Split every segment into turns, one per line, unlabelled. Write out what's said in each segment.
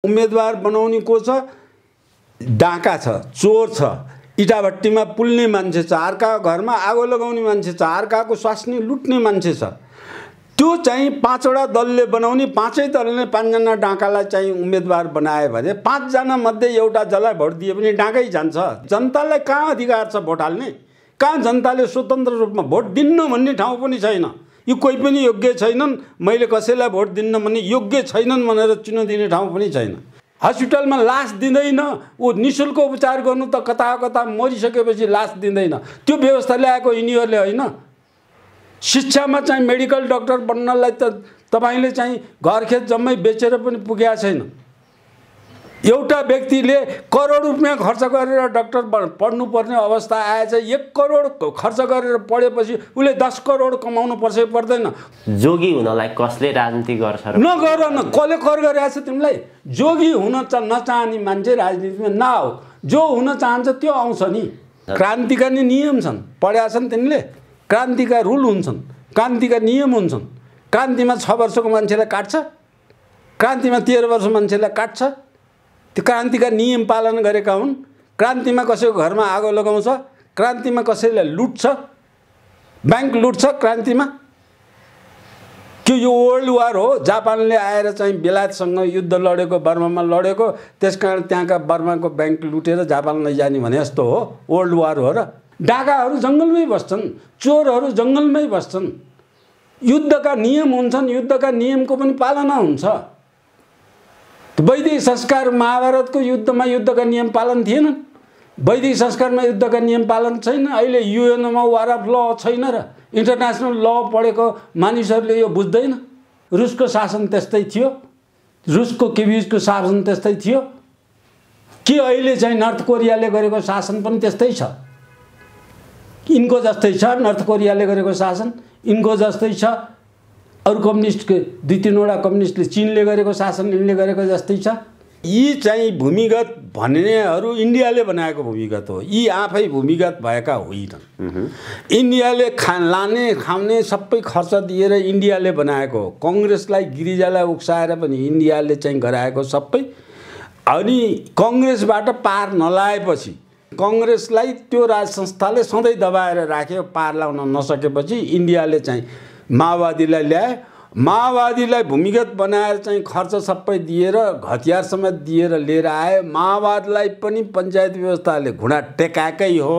उम्मेदवार बनाउने को छ, डाका छ, चोर छ, इटाभट्टीमा पुल्ने मान्छे छ, अर्काको घरमा आगो लगाउने मान्छे छ, अर्काको स्वास्नी लुट्ने मान्छे छ। त्यो चाहिँ पाँचवटा दलले बनाउने, पाँचै दलले पाँचजना डाकालाई चाहिँ उम्मेदवार बनाए भने पाँचजना मध्ये एउटा जसलाई भोट दिए पनि डाकै जान्छ। जनतालाई कहाँ अधिकार छ भोट हाल्ने? कहाँ जनताले स्वतन्त्र रूपमा भोट दिन्न भन्ने ठाउँ पनि छैन। यो कोही पनि योग्य छैनन्, मैले कसैलाई भोट दिन्न भन्ने योग्य छैनन् भनेर चिनो दिने ठाउँ पनि छैन। हस्पिटलमा लास दिँदैन, ऊ निःशुल्क उपचार गर्नु त कता कता मरिसकेपछि लास दिँदैन। त्यो व्यवस्था ल्याएको यिनीहरूले होइन। शिक्षामा चाहिँ मेडिकल डाक्टर बन्नलाई त तपाईले चाहिँ घरखेत जम्मै बेचेर पनि पुगेको छैन। एउटा व्यक्तिले करोड रुपैयाँ खर्च गरेर डाक्टर पढ्नुपर्ने अवस्था आएछ। 1 करोड खर्च गरेर पढेपछि उसले 10 करोड कमाउनु पर्छ पर्दैन?
जोगी हुनलाई कसले राजनीति गर्छ र?
नगर न, कसले कर गरिरहेछ तिमीलाई? जोगी हुन नचाहने मान्छे राजनीतिमा नआऊ। जो हुन चाहन्छ त्यो आउँछ नि। क्रान्तिका नि नियम छन्, पढेका छन् तिमीले? क्रान्तिका रुल हुन्छन्, क्रान्तिका नियम हुन्छन्। क्रान्तिमा 6 वर्षको मान्छेलाई काट्छ, क्रान्तिमा 13 वर्ष मान्छेलाई काट्छ। त्यो क्रान्तिका नियम पालन गरेका हुन्। क्रान्तिमा कसैको घरमा आगो लगाउँछ, क्रान्तिमा कसैलाई लुट्छ, ब्याङ्क लुट्छ क्रान्तिमा। के यो वर्ल्ड वार हो? जापानले आएर चाहिँ बेलायतसँग युद्ध लडेको, बर्मामा लडेको, त्यसकारण त्यहाँका बर्माको ब्याङ्क लुटेर जापान लैजाने भने जस्तो हो? वर्ल्ड वार हो र? डाकाहरू जङ्गलमै बस्छन्, चोरहरू जङ्गलमै बस्छन्। युद्धका नियम हुन्छन्, युद्धका नियमको पनि पालना हुन्छ। वैदिक संस्कार महाभारतको युद्धमा युद्धका नियम पालन थिएनन्। वैदिक संस्कारमा युद्धका नियम पालन छैन। अहिले युएनमा वार अफ ल छैन र? इन्टरनेसनल ल पढेको मानिसहरूले यो बुझ्दैन। रुसको शासन त्यस्तै थियो, रुसको किबिजको शासन त्यस्तै थियो। के अहिले चाहिँ नर्थ कोरियाले गरेको शासन पनि त्यस्तै छ? यिनको जस्तै छ नर्थ कोरियाले गरेको शासन, यिनको जस्तै छ। अरू कम्युनिस्टको 2-3वटा कम्युनिस्टले चीनले गरेको शासन यिनले गरेको जस्तै छ। यी चाहिँ भूमिगत भन्नेहरू इन्डियाले बनाएको भूमिगत हो। यी आफै भूमिगत भएका होइनन्। इन्डियाले लाने खाउने सबै खर्च दिएर इन्डियाले बनाएको हो। कङ्ग्रेसलाई गिरिजालाई उक्साएर पनि इन्डियाले चाहिँ गराएको सबै। अनि कङ्ग्रेसबाट पार नलाएपछि, कङ्ग्रेसलाई त्यो राज संस्थाले सधैँ दबाएर राख्यो। पार लाउन नसकेपछि इन्डियाले चाहिँ माओवादीलाई ल्याए। माओवादीलाई भूमिगत बनाएर चाहिँ खर्च सबै दिएर, हतियार समेत दिएर लिएर आए। माओवादीलाई पनि पञ्चायत व्यवस्थाले घुँडा टेकाएकै हो।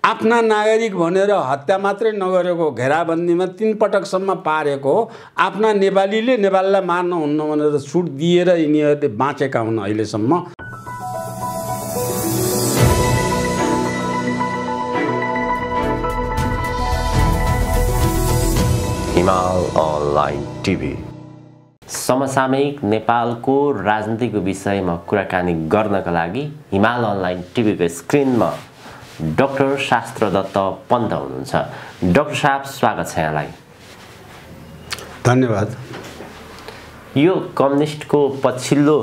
आफ्ना नागरिक भनेर हत्या मात्रै नगरेको, घेराबन्दीमा 3 पटकसम्म पारेको हो। आफ्ना नेपालीले नेपाललाई मार्न हुन्न भनेर छुट दिएर यिनीहरूले बाँचेका हुन् अहिलेसम्म।
हिमाल अनलाइन टिभी समसामयिक नेपालको राजनीतिको विषयमा कुराकानी गर्नका लागि हिमाल अनलाइन टिभीको स्क्रिनमा डाक्टर शास्त्रदत्त पन्त हुनुहुन्छ। डाक्टर साहब, स्वागत छ यहाँलाई।
धन्यवाद।
यो कम्युनिस्टको पछिल्लो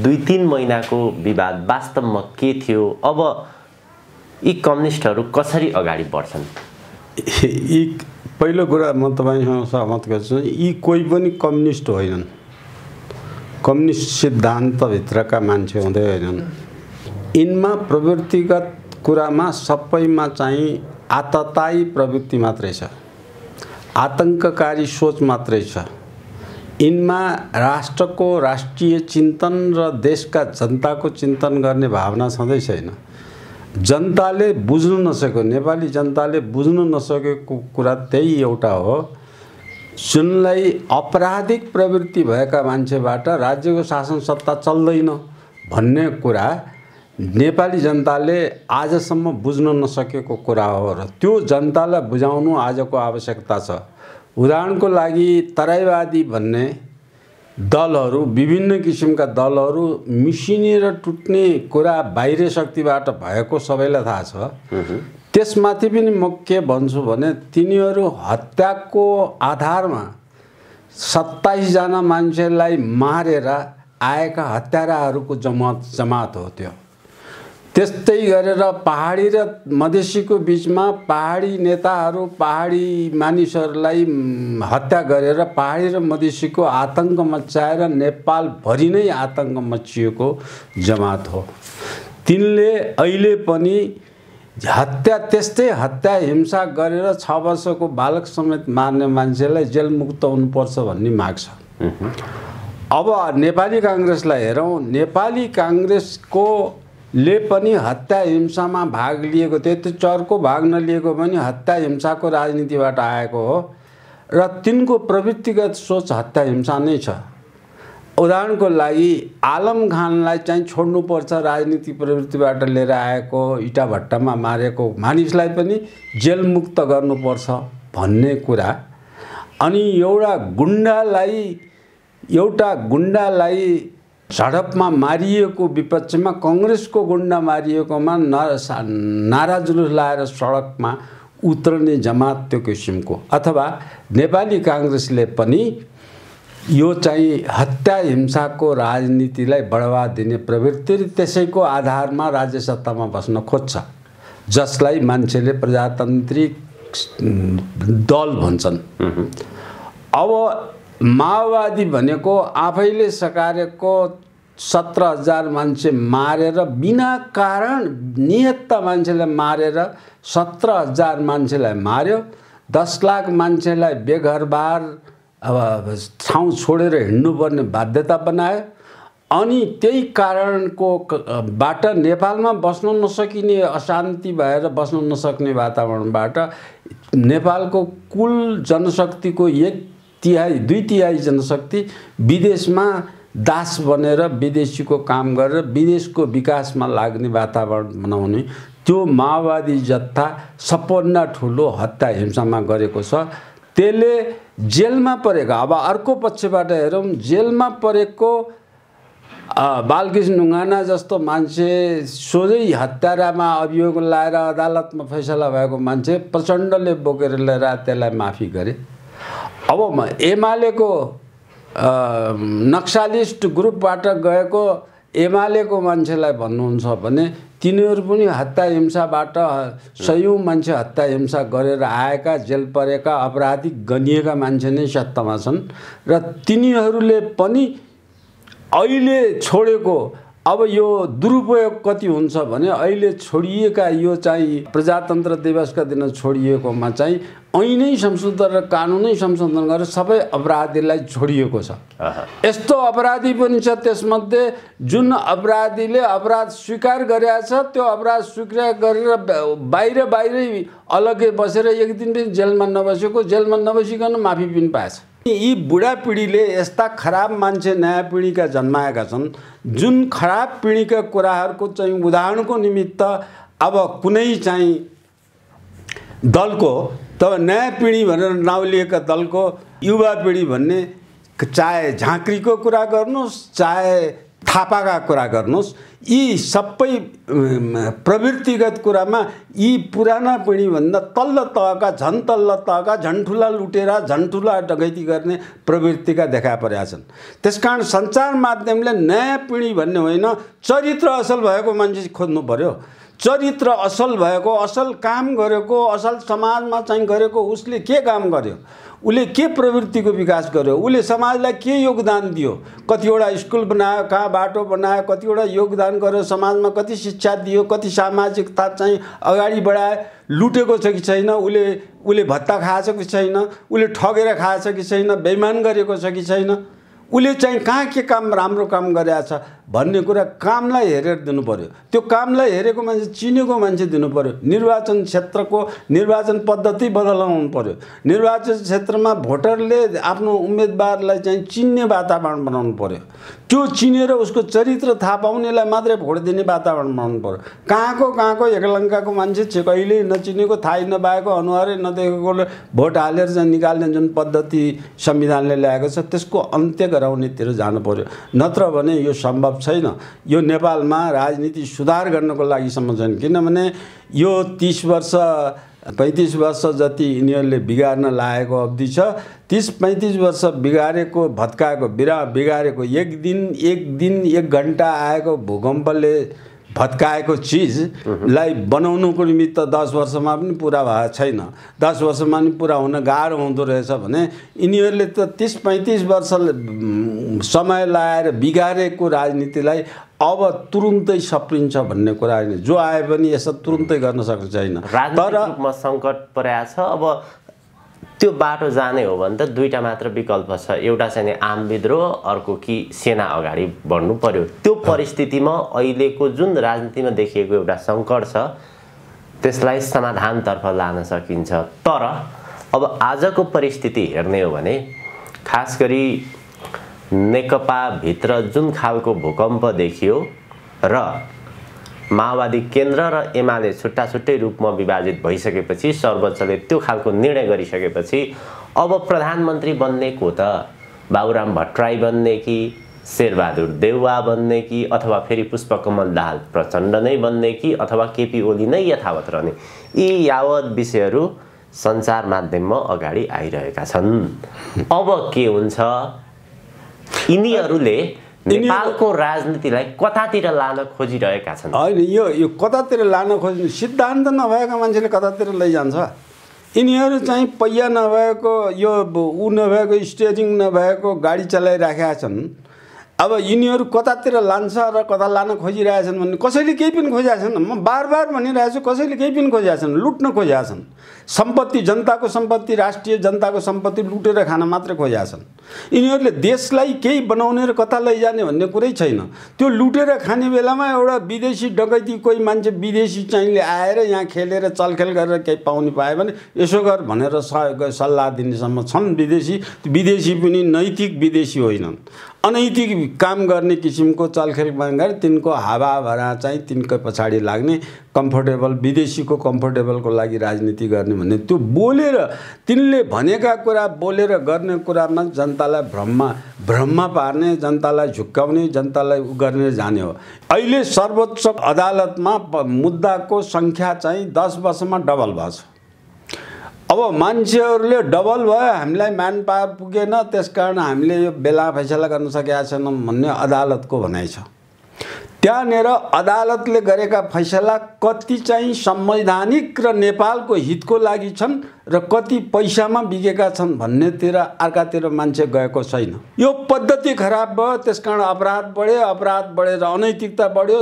2-3 महिनाको विवाद वास्तवमा के थियो? अब यी कम्युनिस्टहरू कसरी अगाडि बढ्छन्?
पहिलो कुरा म तपाईसँग सहमत गर्छु, यी कोही पनि कम्युनिस्ट होइनन्। कम्युनिस्ट सिद्धान्तभित्रका मान्छे हुँदै होइनन्। यिनमा प्रवृत्तिगत कुरामा सबैमा चाहिँ आततायी प्रवृत्ति मात्रै छ, आतङ्ककारी सोच मात्रै छ। यिनमा राष्ट्रको राष्ट्रिय चिन्तन र देशका जनताको चिन्तन गर्ने भावना छँदै छैन। जनताले बुझ्नु नसकेको, नेपाली जनताले बुझ्नु नसकेको कुरा त्यही एउटा हो। जुनलाई अपराधिक प्रवृत्ति भएका मान्छेबाट राज्यको शासन सत्ता चल्दैन भन्ने कुरा नेपाली जनताले आजसम्म बुझ्न नसकेको कुरा हो र त्यो जनतालाई बुझाउनु आजको आवश्यकता छ। उदाहरणको लागि तराईवादी भन्ने दलहरू, विभिन्न किसिमका दलहरू मिसिनेर टुट्ने कुरा बाहिरी शक्तिबाट भएको सबैलाई थाहा छ। त्यसमाथि पनि म के भन्छु भने तिनीहरू हत्याको आधारमा 27 जना मान्छेलाई मारेर आएका हत्याराहरूको जमात हो। त्यो त्यस्तै गरेर पहाडी र मधेसीको बिचमा पहाडी नेताहरू पहाडी मानिसहरूलाई हत्या गरेर पहाडी र मधेसीको आतंक मच्चाएर नेपालभरि नै आतंक मच्चिएको जमात हो। तिनले अहिले पनि हत्या त्यस्तै हत्या हिंसा गरेर 6 वर्षको बालक समेत मार्ने मान्छेलाई जेलमुक्त हुनुपर्छ भन्ने माग छ। अब नेपाली काङ्ग्रेसलाई हेरौँ, नेपाली काङ्ग्रेसको ले पनि हत्या हिंसामा भाग लिएको, त्यति चर्को भाग नलिएको पनि हत्या हिंसाको राजनीतिबाट आएको हो र तिनको प्रवृत्तिगत सोच हत्या हिंसा नै छ। उदाहरणको लागि आलम खानलाई चाहिँ छोड्नुपर्छ राजनीतिक प्रवृत्तिबाट लिएर आएको, इटा भट्टामा मारेको मानिसलाई पनि जेलमुक्त गर्नुपर्छ भन्ने कुरा। अनि एउटा गुण्डालाई झडपमा मारिएको विपक्षमा काङ्ग्रेसको गुण्डा मारिएकोमा नारा जुलुस लाएर सडकमा उत्रने जमात त्यो किसिमको। अथवा नेपाली काङ्ग्रेसले पनि यो चाहिँ हत्या हिंसाको राजनीतिलाई बढावा दिने प्रवृत्ति त्यसैको आधारमा राज्य सत्तामा बस्न खोज्छ, जसलाई मान्छेले प्रजातान्त्रिक दल भन्छन्। अब माओवादी भनेको आफैले सकारेको 17,000 मान्छे मारेर बिना कारण निहत्ता मान्छेलाई मारेर 17,000 मान्छेलाई मार्यो, 10 लाख मान्छेलाई बेघरबार अब ठाउँ छोडेर हिँड्नुपर्ने बाध्यता बनायो। अनि त्यही कारणको बाट नेपालमा बस्न नसकिने, अशान्ति भएर बस्न नसक्ने वातावरणबाट नेपालको कुल जनशक्तिको 1/3 2/3 जनशक्ति विदेशमा दास बनेर विदेशीको काम गरेर विदेशको विकासमा लाग्ने वातावरण बनाउने त्यो माओवादी जत्था सबभन्दा ठुलो हत्या हिंसामा गरेको छ। त्यसले जेलमा परेको, अब अर्को पक्षबाट हेरौँ, जेलमा परेको बालकृष्ण ढुङ्गाना जस्तो मान्छे सोझै हत्यारामा अभियोग लाएर अदालतमा फैसला भएको मान्छे प्रचण्डले बोकेर ल्याएर त्यसलाई माफी गरे। अब एमालेको नक्सलिस्ट ग्रुपबाट गएको एमालेको मान्छेलाई भन्नुहुन्छ भने तिनीहरू पनि हत्या हिंसाबाट सयौं मान्छे हत्या हिंसा गरेर आएका, जेल परेका, अपराधिक गनिएका मान्छे नै सत्तामा छन् र तिनीहरूले पनि अहिले छोडेको। अब यो दुरुपयोग कति हुन्छ भने अहिले छोडिएका, यो चाहिँ प्रजातन्त्र दिवसका दिन छोडिएकोमा चाहिँ ऐनै संशोधन र कानुनै संशोधन गरेर सबै अपराधीलाई छोडिएको छ। यस्तो अपराधी पनि छ त्यसमध्ये जुन अपराधीले अपराध स्वीकार गरेका छ, त्यो अपराध स्वीकार गरेर बाहिरै अलग्गै बसेर एक दिन पनि जेलमा नबसेको, जेलमा नबसिकन माफी पनि पाएछ। यी बुढापिँढीले यस्ता खराब मान्छे नयाँ पिँढीका जन्माएका छन्, जुन खराब पिँढीका कुराहरूको चाहिँ उदाहरणको निमित्त अब कुनै चाहिँ दलको, तब नयाँ पिँढी भनेर नाउँ लिएका दलको युवा पिँढी भन्ने, चाहे झाँक्रीको कुरा गर्नुहोस् चाहे थापाका कुरा गर्नुहोस्, यी सबै प्रवृत्तिगत कुरामा यी पुराना पिँढीभन्दा तल्लो तहका, झन् तल्लो तहका, झन् ठुला लुटेरा, झन् ठुला डकैती गर्ने प्रवृत्तिका देखा परेका छन्। त्यसकारण सञ्चार माध्यमले नयाँ पिँढी भन्ने होइन, चरित्र असल भएको मान्छे खोज्नु पर्यो। चरित्र असल भएको, असल काम गरेको, असल समाजमा चाहिँ गरेको, उसले के काम गर्यो, उसले के प्रवृत्तिको विकास गर्यो, उसले समाजलाई के योगदान दियो, कतिवटा स्कुल बनायो, कहाँ बाटो बनायो, कतिवटा योगदान गर्यो समाजमा, कति शिक्षा दियो, कति सामाजिकता चाहिँ अगाडि बढायो, लुटेको छ कि छैन, उसले भत्ता खाएछ कि छैन, उसले ठगेर खाएछ कि छैन, बेइमान गरेको छ कि छैन, उसले चाहिँ कहाँ के काम राम्रो काम गरेको छ भन्ने कुरा कामलाई हेरेर दिनु पर्यो। त्यो कामलाई हेरेको मान्छे, चिनेको मान्छे दिनु पर्यो। निर्वाचन क्षेत्रको निर्वाचन पद्धति बदलाउनु पर्यो। निर्वाचन क्षेत्रमा भोटरले आफ्नो उम्मेदवारलाई चाहिँ चिन्ने वातावरण बनाउनु पर्यो। त्यो चिनेर उसको चरित्र थाहा पाउनेलाई मात्रै भोट दिने वातावरण बनाउनु पर्यो। कहाँको एकलङ्काको मान्छे कहिल्यै नचिनेको, थाहै नपाएको, अनुहारै नदेखेकोले भोट हालेर चाहिँ निकाल्ने जुन पद्धति संविधानले ल्याएको छ, त्यसको अन्त्य गराउनेतिर जानु पर्यो। नत्र भने यो सम्भव छैन। यो नेपालमा राजनीति सुधार गर्नको लागि सम्भव छैन। किनभने यो 30 वर्ष 35 वर्ष जति यिनीहरूले बिगार्न लागेको अवधि छ। 30-35 वर्ष बिगारेको, भत्काएको, बिगारेको एक दिन 1 घन्टा आएको भूकम्पले भत्काएको चिजलाई बनाउनुको निमित्त 10 वर्षमा पनि पुरा भएको छैन, 10 वर्षमा पनि पुरा हुन गाह्रो हुँदो रहेछ भने यिनीहरूले त 30-35 वर्ष समय लगाएर बिगारेको राजनीतिलाई अब तुरुन्तै सप्रिन्छ भन्ने कुरा होइन। जो आए पनि यसो तुरुन्तै गर्न सक्छ छैन।
तर रूपमा सङ्कट परेको छ। अब त्यो बाटो जाने हो भने त दुईटा मात्र विकल्प छ, एउटा चाहिँ नि आम विद्रोह, अर्को कि सेना अगाडि बढ्नु पर्यो। त्यो परिस्थितिमा अहिलेको जुन राजनीतिमा देखिएको एउटा सङ्कट छ त्यसलाई समाधानतर्फ लान सकिन्छ। तर अब आजको परिस्थिति हेर्ने हो भने खास गरी नेकपा भित्र जुन खालको भूकम्प देखियो र माओवादी केन्द्र र एमाले छुट्टा छुट्टै रूपमा विभाजित भइसकेपछि सर्वोच्चले त्यो खालको निर्णय गरिसकेपछि अब प्रधानमन्त्री बन्ने को त बाबुराम भट्टराई बन्ने कि शेरबहादुर देउवा बन्ने कि अथवा फेरि पुष्पकमल दाहाल प्रचण्ड नै बन्ने कि अथवा केपी ओली नै यथावत रहने, यी यावत विषयहरू सञ्चार माध्यममा अगाडि आइरहेका छन्। अब के हुन्छ? यिनीहरूले नेपालको राजनीतिलाई कतातिर लान खोजिरहेका छन्।
होइन, यो कतातिर लान खोज्ने सिद्धान्त नभएका मान्छेले कतातिर लैजान्छ। यिनीहरू चाहिँ पहिया नभएको, यो ऊ नभएको, स्टियरिङ नभएको गाडी चलाइराखेका छन्। अब यिनीहरू कतातिर लान्छ र कता लान खोजिरहेछन् भन्ने कसैले केही पनि खोजेका छन्। म बार भनिरहेको छु, कसैले केही पनि खोजेका छन्, लुट्न खोजेका छन्। सम्पत्ति, जनताको सम्पत्ति, राष्ट्रिय जनताको सम्पत्ति लुटेर खान मात्रै खोजेका छन्। यिनीहरूले देशलाई केही बनाउने र कता लैजाने भन्ने कुरै छैन। त्यो लुटेर खाने बेलामा एउटा विदेशी डकैती, कोही मान्छे विदेशी चाहिँले आएर यहाँ खेलेर चलखेल गरेर केही पाउनु पायो भने यसो गर भनेर सल्लाह दिनेसम्म छन् विदेशी। विदेशी पनि नैतिक विदेशी होइनन्, अनैतिक काम गर्ने किसिमको चलखेलमा गएर तिनको हावाभरा चाहिँ तिनको पछाडि लाग्ने, कम्फर्टेबल, विदेशीको कम्फर्टेबलको लागि राजनीति गर्ने भन्ने, त्यो बोलेर तिनले भनेका कुरा बोलेर गर्ने कुरामा जनतालाई भ्रममा पार्ने, जनतालाई झुक्काउने, जनतालाई गर्ने जाने हो। अहिले सर्वोच्च अदालतमा मुद्दाको सङ्ख्या चाहिँ 10 वर्षमा डबल भएको छ। अब मान्छेहरूले डबल भयो, हामीलाई म्यान पावर पुगेन, त्यसकारण हामीले यो बेला फैसला गर्न सकेका छैनौँ भन्ने अदालतको भनाइ छ। त्यहाँनिर अदालतले गरेका फैसला कति चाहिँ संवैधानिक र नेपालको हितको लागि छन् र कति पैसामा बिकेका छन् भन्नेतिर अर्कातिर मान्छे गएको छैन। यो पद्धति खराब भयो, त्यसकारण अपराध बढेर अनैतिकता बढ्यो,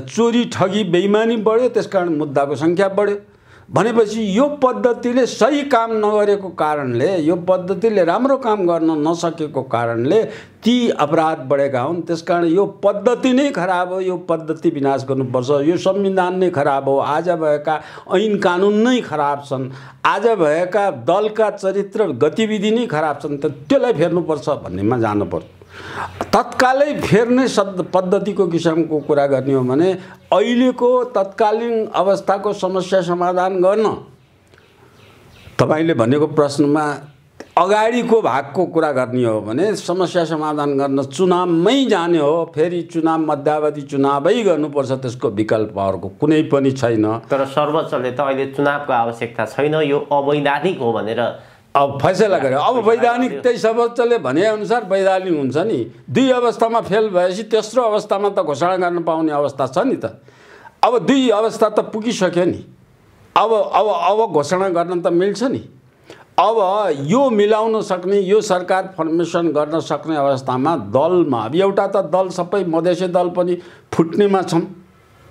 चोरी ठगी बेइमानी बढ्यो, त्यसकारण मुद्दाको सङ्ख्या बढ्यो। भनेपछि यो पद्धतिले सही काम नगरेको कारणले, यो पद्धतिले राम्रो काम गर्न नसकेको कारणले ती अपराध बढेका हुन्। त्यसकारण यो पद्धति नै खराब हो, यो पद्धति विनाश गर्नुपर्छ। यो संविधान नै खराब हो, आज भएका ऐन कानुन नै खराब छन्, आज भएका दलका चरित्र गतिविधि नै खराब छन्, त्यसलाई फेर्नुपर्छ भन्नेमा जानु पर्छ। तत्कालै फेर्ने पद्धतिको किसिमको कुरा गर्ने हो भने अहिलेको तत्कालीन अवस्थाको समस्या समाधान गर्न तपाईले भनेको प्रश्नमा अगाडिको भागको कुरा गर्ने हो भने समस्या समाधान गर्न चुनावमै जाने हो। फेरि चुनाव मध्यावधि चुनावै गर्नुपर्छ, त्यसको विकल्प अर्को कुनै पनि छैन।
तर सर्वोच्चले त अहिले चुनावको आवश्यकता छैन, यो अवैधानिक हो भनेर
अब फैसला गर्यो। अब वैधानिक त्यही सर्वोच्चले भनेअनुसार वैधानिक हुन्छ नि। दुई अवस्थामा फेल भएपछि तेस्रो अवस्थामा त घोषणा गर्न पाउने अवस्था छ नि त। अब दुई अवस्था त पुगिसक्यो नि, अब घोषणा गर्न त मिल्छ नि। अब यो मिलाउन सक्ने, यो सरकार फर्मेसन गर्न सक्ने अवस्थामा दलमा एउटा त दल सबै मधेसी दल पनि फुट्नेमा छन्,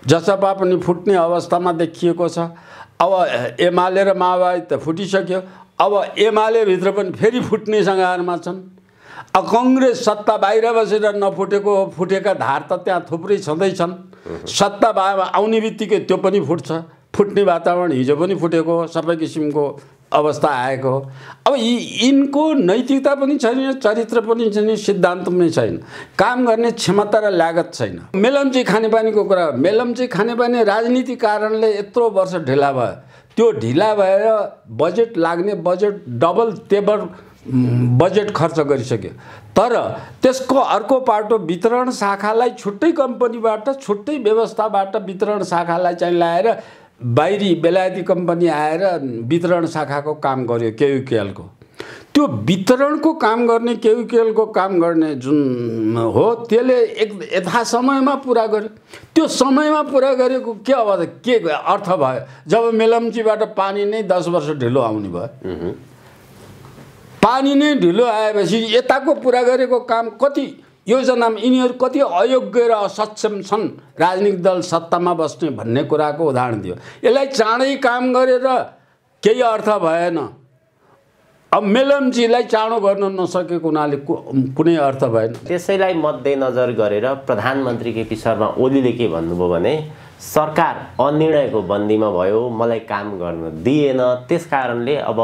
जसपा पनि फुट्ने अवस्थामा देखिएको छ। अब एमाले र माओवादी त फुटिसक्यो, अब एमाले भित्र पनि फेरि फुट्ने सङ्घारमा छन्। अब कङ्ग्रेस सत्ता बाहिर बसेर नफुटेको फुटेका धार त त्यहाँ थुप्रै छँदैछन्। सत्ता आउने बित्तिकै त्यो पनि फुट्छ, फुट्ने वातावरण हिजो पनि फुटेको, सबै किसिमको अवस्था आएको। अब यिनको नैतिकता पनि छैन, चरित्र पनि छैन, सिद्धान्त पनि छैन, काम गर्ने क्षमता र लागत छैन। मेलम्ची खानेपानीको कुरा, मेलम्ची खानेपानी राजनीति कारणले यत्रो वर्ष ढिला भयो। त्यो ढिला भएर बजेट लाग्ने, बजेट डबल तेबर बजेट खर्च गरिसक्यो। तर त्यसको अर्को पाटो वितरण शाखालाई छुट्टै कम्पनीबाट, छुट्टै व्यवस्थाबाट वितरण शाखालाई चाहिँ ल्याएर बाहिरी बेलायती कम्पनी आएर वितरण शाखाको काम गर्यो केयुकेएलको। त्यो वितरणको काम गर्ने केविकेलको काम गर्ने जुन हो त्यसले यथा समयमा पुरा गर्यो। त्यो समयमा पुरा गरेको के अब के अर्थ भयो जब मेलम्चीबाट पानी नै 10 वर्ष ढिलो आउने भयो। पानी नै ढिलो आएपछि यताको पुरा गरेको काम कति योजनामा यिनीहरू कति अयोग्य र असक्षम छन् राजनीतिक दल सत्तामा बस्ने भन्ने कुराको उदाहरण दियो। यसलाई चाँडै काम गरेर केही अर्थ भएन। अब मेलम्चीलाई चाँडो गर्न नसकेको हुनाले कुनै अर्थ भएन।
त्यसैलाई मध्यनजर गरेर प्रधानमन्त्री केपी शर्मा ओलीले के भन्नुभयो भने सरकार अनिर्णयको बन्दीमा भयो, मलाई काम गर्न दिएन, त्यसकारणले अब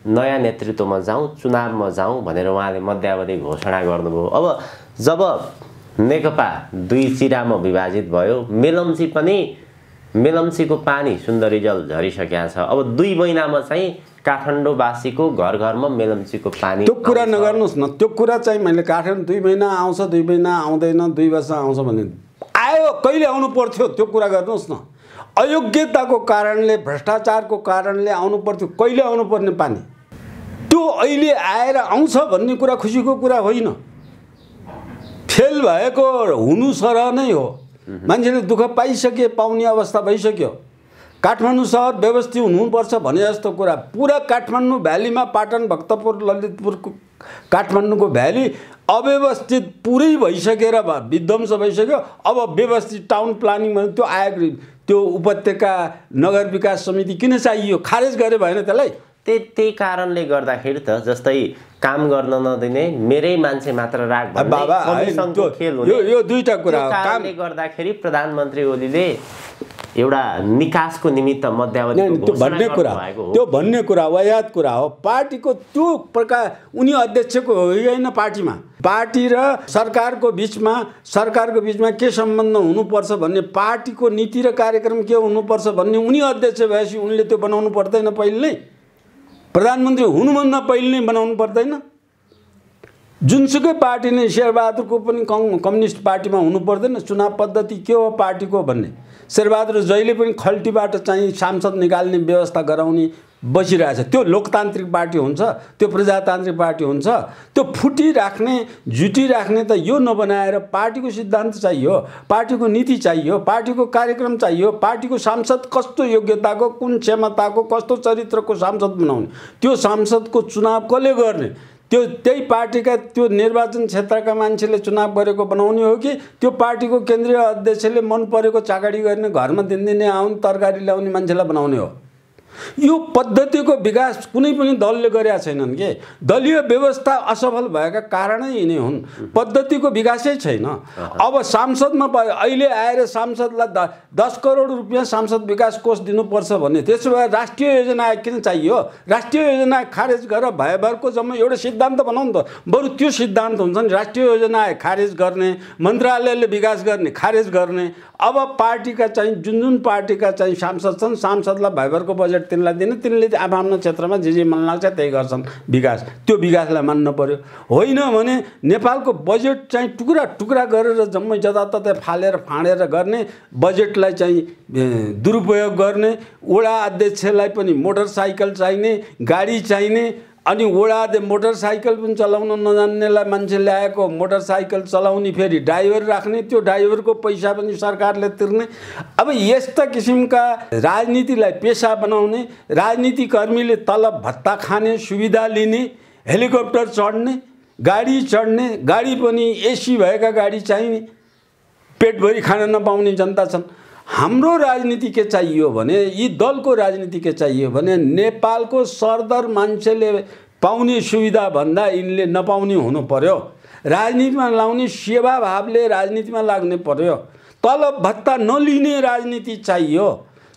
नयाँ नेतृत्वमा जाउँ, चुनावमा जाउँ भनेर उहाँले मध्यावधि घोषणा गर्नुभयो। अब जब नेकपा दुई चिरामा विभाजित भयो, मेलम्चीको पानी सुन्दरी जल झरिसकेको छ। अब 2 महिनामा चाहिँ काठमाडौँवासीको घर घरमा मेलम्चीको पानी।
त्यो कुरा नगर्नुहोस् न। त्यो कुरा चाहिँ मैले काठमाडौँ 2 महिना आउँछ, 2 महिना आउँदैन, 2 वर्ष आउँछ भने आयो, कहिले आउनु पर्थ्यो त्यो कुरा गर्नुहोस् न। अयोग्यताको कारणले, भ्रष्टाचारको कारणले आउनु पर्थ्यो, कहिले आउनु पर्ने पानी त्यो अहिले आएर आउँछ भन्ने कुरा खुसीको कुरा होइन। फेल भएको हुनु सरह नै हो। मान्छेले दुःख पाइसके, पाउने अवस्था भइसक्यो। काठमाडौँ सहर व्यवस्थित हुनुपर्छ भने जस्तो कुरा पुरा काठमाडौँ भ्यालीमा, पाटन, भक्तपुर, ललितपुरको काठमाडौँको भ्याली अव्यवस्थित पुरै भइसकेर विध्वंस भइसक्यो। अब व्यवस्थित टाउन प्लानिङ भने त्यो आएको, त्यो उपत्यका नगर विकास समिति किन चाहियो? खारेज गरे भएन त्यसलाई?
त्यही कारणले गर्दाखेरि त जस्तै काम गर्न नदिने, मेरै मान्छे मात्र राख भन्ने कमिसनको खेल हुने।
यो दुईटा कुरा हो।
कामले गर्दाखेरि प्रधानमन्त्री ओलीले एउटा निकासको निमित्त मध्यावधि
त्यो भन्ने कुरा वायात कुरा हो। पार्टीको त्यो प्रकार उनी अध्यक्षको होइन, पार्टी र सरकारको बिचमा के सम्बन्ध हुनुपर्छ भन्ने, पार्टीको नीति र कार्यक्रम के हुनुपर्छ भन्ने उनी अध्यक्ष भएपछि उनले त्यो बनाउनु पर्दैन। पहिले नै प्रधानमन्त्री हुनुभन्दा पहिले नै बनाउनु पर्दैन। जुनसुकै पार्टी नै, शेरबहादुरको पनि कम्युनिस्ट पार्टीमा हुनु पर्दैन। चुनाव पद्धति के हो पार्टीको भन्ने। शेरबहादुर जहिले पनि खल्टीबाट चाहिँ सांसद निकाल्ने व्यवस्था गराउने बसिरहेछ। त्यो लोकतान्त्रिक पार्टी हुन्छ, त्यो प्रजातान्त्रिक पार्टी हुन्छ। त्यो फुटिराख्ने, झुटिराख्ने त यो नबनाएर पार्टीको सिद्धान्त चाहियो, पार्टीको नीति चाहियो, पार्टीको कार्यक्रम चाहियो, पार्टीको सांसद कस्तो योग्यताको, कुन क्षमताको, कस्तो चरित्रको सांसद बनाउने, त्यो सांसदको चुनाव कसले गर्ने, त्यही पार्टीका त्यो निर्वाचन क्षेत्रका मान्छेले चुनाव गरेको बनाउने हो कि त्यो पार्टीको केन्द्रीय अध्यक्षले मन परेको चाकडी गर्ने, घरमा दिनदिनै आउने, तरकारी ल्याउने मान्छेलाई बनाउने हो? यो पद्धतिको विकास कुनै पनि दलले गरेका छैनन् के। दलीय व्यवस्था असफल भएका कारणै यिनै हुन्। पद्धतिको विकासै छैन। अब सांसदमा अहिले आएर सांसदलाई 10 करोड रुपियाँ सांसद विकास कोष दिनुपर्छ भने त्यसो भए राष्ट्रिय योजना किन चाहियो? राष्ट्रिय योजना खारेज गरेर भएभरको जम्मै एउटा सिद्धान्त बनाउनु त। बरु त्यो सिद्धान्त हुन्छ नि, राष्ट्रिय योजना खारेज गर्ने, मन्त्रालयले विकास गर्ने खारेज गर्ने। अब पार्टीका चाहिँ जुन पार्टीका चाहिँ सांसद छन्, सांसदलाई भएभरको बजेट तिनलाई दिने, तिनले आफ्नो क्षेत्रमा जे मन लाग्छ त्यही गर्छन् विकास। त्यो विकासलाई मान्नु पर्यो। होइन भने नेपालको बजेट चाहिँ टुक्रा टुक्रा गरेर जम्मै जताततै फाँडेर गर्ने, बजेटलाई चाहिँ दुरुपयोग गर्ने, वडा अध्यक्षलाई पनि मोटरसाइकल चाहिने, गाडी चाहिने, अनि वडा मोटरसाइकल पनि चलाउन नजान्नेलाई मान्छे ल्याएको मोटरसाइकल चलाउने, फेरि ड्राइभर राख्ने, त्यो ड्राइभरको पैसा पनि सरकारले तिर्ने। अब यस्ता किसिमका राजनीतिलाई पेसा बनाउने, राजनीतिकर्मीले तलब भत्ता खाने, सुविधा लिने, हेलिकप्टर चढ्ने, गाडी पनि एसी भएका गाडी चाहिने, पेटभरि खान नपाउने जनता छन्। हाम्रो राजनीति के चाहियो भने, यी दलको राजनीति के चाहियो भने नेपालको सरदर मान्छेले पाउने सुविधा भन्दा यिनले नपाउने हुनु पर्यो। राजनीतिमा लाउने सेवा भावले राजनीतिमा लाग्ने पर्यो। तलब भत्ता नलिने राजनीति चाहियो।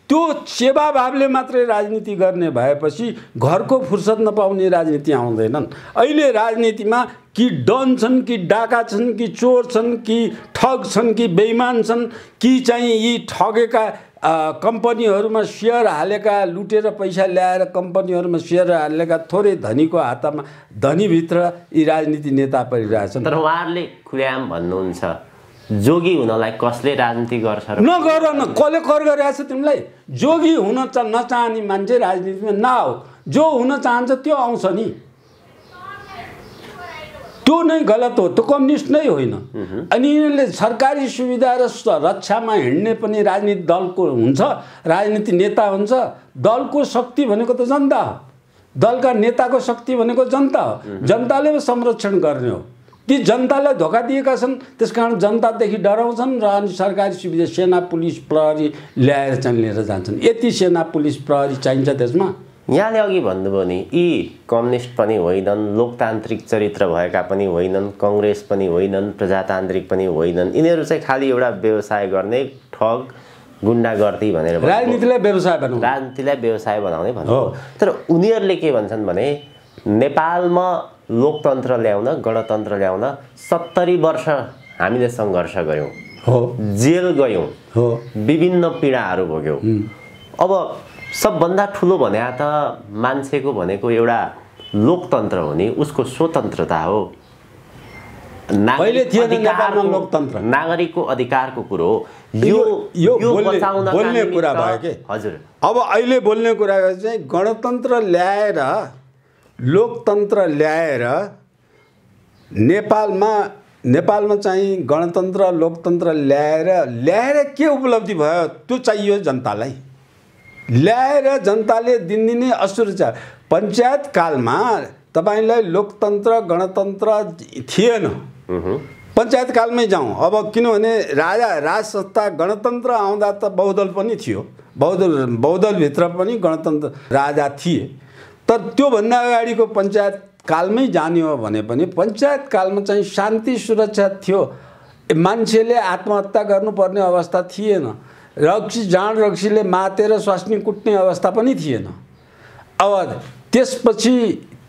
त्यो सेवा भावले मात्रै राजनीति गर्ने भएपछि घरको फुर्सद नपाउने राजनीति आउँदैनन्। अहिले राजनीतिमा कि डन छन्, कि डाका छन्, कि चोर छन्, कि ठग छन्, कि बेइमान छन्, कि चाहिँ यी ठगेका कम्पनीहरूमा सेयर हालेका, लुटेर पैसा ल्याएर कम्पनीहरूमा सेयर हालेका थोरै धनीको हातमा, धनीभित्र यी राजनीति नेता परिरहेछन्।
तर उहाँहरूले खुल्याम भन्नुहुन्छ जोगी हुनलाई कसले राजनीति गर्छ र?
नगर न, कसले कर गरिरहेछ तिमीलाई? जोगी हुन नचाहने मान्छे राजनीतिमा नआऊ। जो हुन चाहन्छ त्यो आउँछ नि। त्यो नै गलत हो, त्यो कम्युनिस्ट नै होइन। अनि यिनीहरूले सरकारी सुविधा र रक्षामा हिँड्ने पनि राजनीतिक दलको हुन्छ, राजनीतिक नेता हुन्छ। दलको शक्ति भनेको त जनता हो, दलका नेताको शक्ति भनेको जनता हो, जनताले संरक्षण गर्ने हो। ती जनतालाई धोका दिएका छन्, त्यसकारण जनतादेखि डराउँछन् र अनि सरकारी सुविधा सेना पुलिस प्रहरी ल्याएर चाहिँ लिएर जान्छन्। यति सेना पुलिस प्रहरी चाहिन्छ त्यसमा।
यहाँले अघि भन्नुभयो नि यी कम्युनिस्ट पनि होइनन्, लोकतान्त्रिक चरित्र भएका पनि होइनन्, कङ्ग्रेस पनि होइनन्, प्रजातान्त्रिक पनि होइनन्, यिनीहरू चाहिँ खालि एउटा व्यवसाय गर्ने ठग गुन्डागर्दी भनेर
राजनीतिलाई व्यवसाय
बनाउने भन्नु। तर उनीहरूले के भन्छन् भने नेपालमा लोकतन्त्र ल्याउन, गणतन्त्र ल्याउन 70 वर्ष हामीले सङ्घर्ष गऱ्यौँ, जेल गयौँ, विभिन्न पीडाहरू भोग्यौँ। अब सबभन्दा ठुलो भने त मान्छेको भनेको एउटा लोकतन्त्र हो नि, उसको स्वतन्त्रता हो, नागरिकको अधिकारको कुरो हो। यो बचाउन
बोल्ने कुरा भयो के?
हजुर।
अब अहिले बोल्ने कुरा चाहिँ गणतन्त्र ल्याएर, लोकतन्त्र ल्याएर नेपालमा चाहिँ गणतन्त्र लोकतन्त्र ल्याएर के उपलब्धि भयो त्यो चाहियो जनतालाई। ल्याएर जनताले दिनदिनै असुरक्षा। पञ्चायत कालमा तपाईलाई लोकतन्त्र गणतन्त्र थिएन, पञ्चायत कालमै जाउँ। अब किनभने राज संस्था गणतन्त्र आउँदा त बहुदल पनि थियो, बहुदलभित्र पनि गणतन्त्र राजा थिए। तर त्योभन्दा अगाडिको पञ्चायत कालमै जाने हो भने पनि पञ्चायत कालमा चाहिँ शान्ति सुरक्षा थियो, मान्छेले आत्महत्या गर्नुपर्ने अवस्था थिएन, जाँड रक्सीले मातेर स्वास्नी कुट्ने अवस्था पनि थिएन। अब त्यसपछि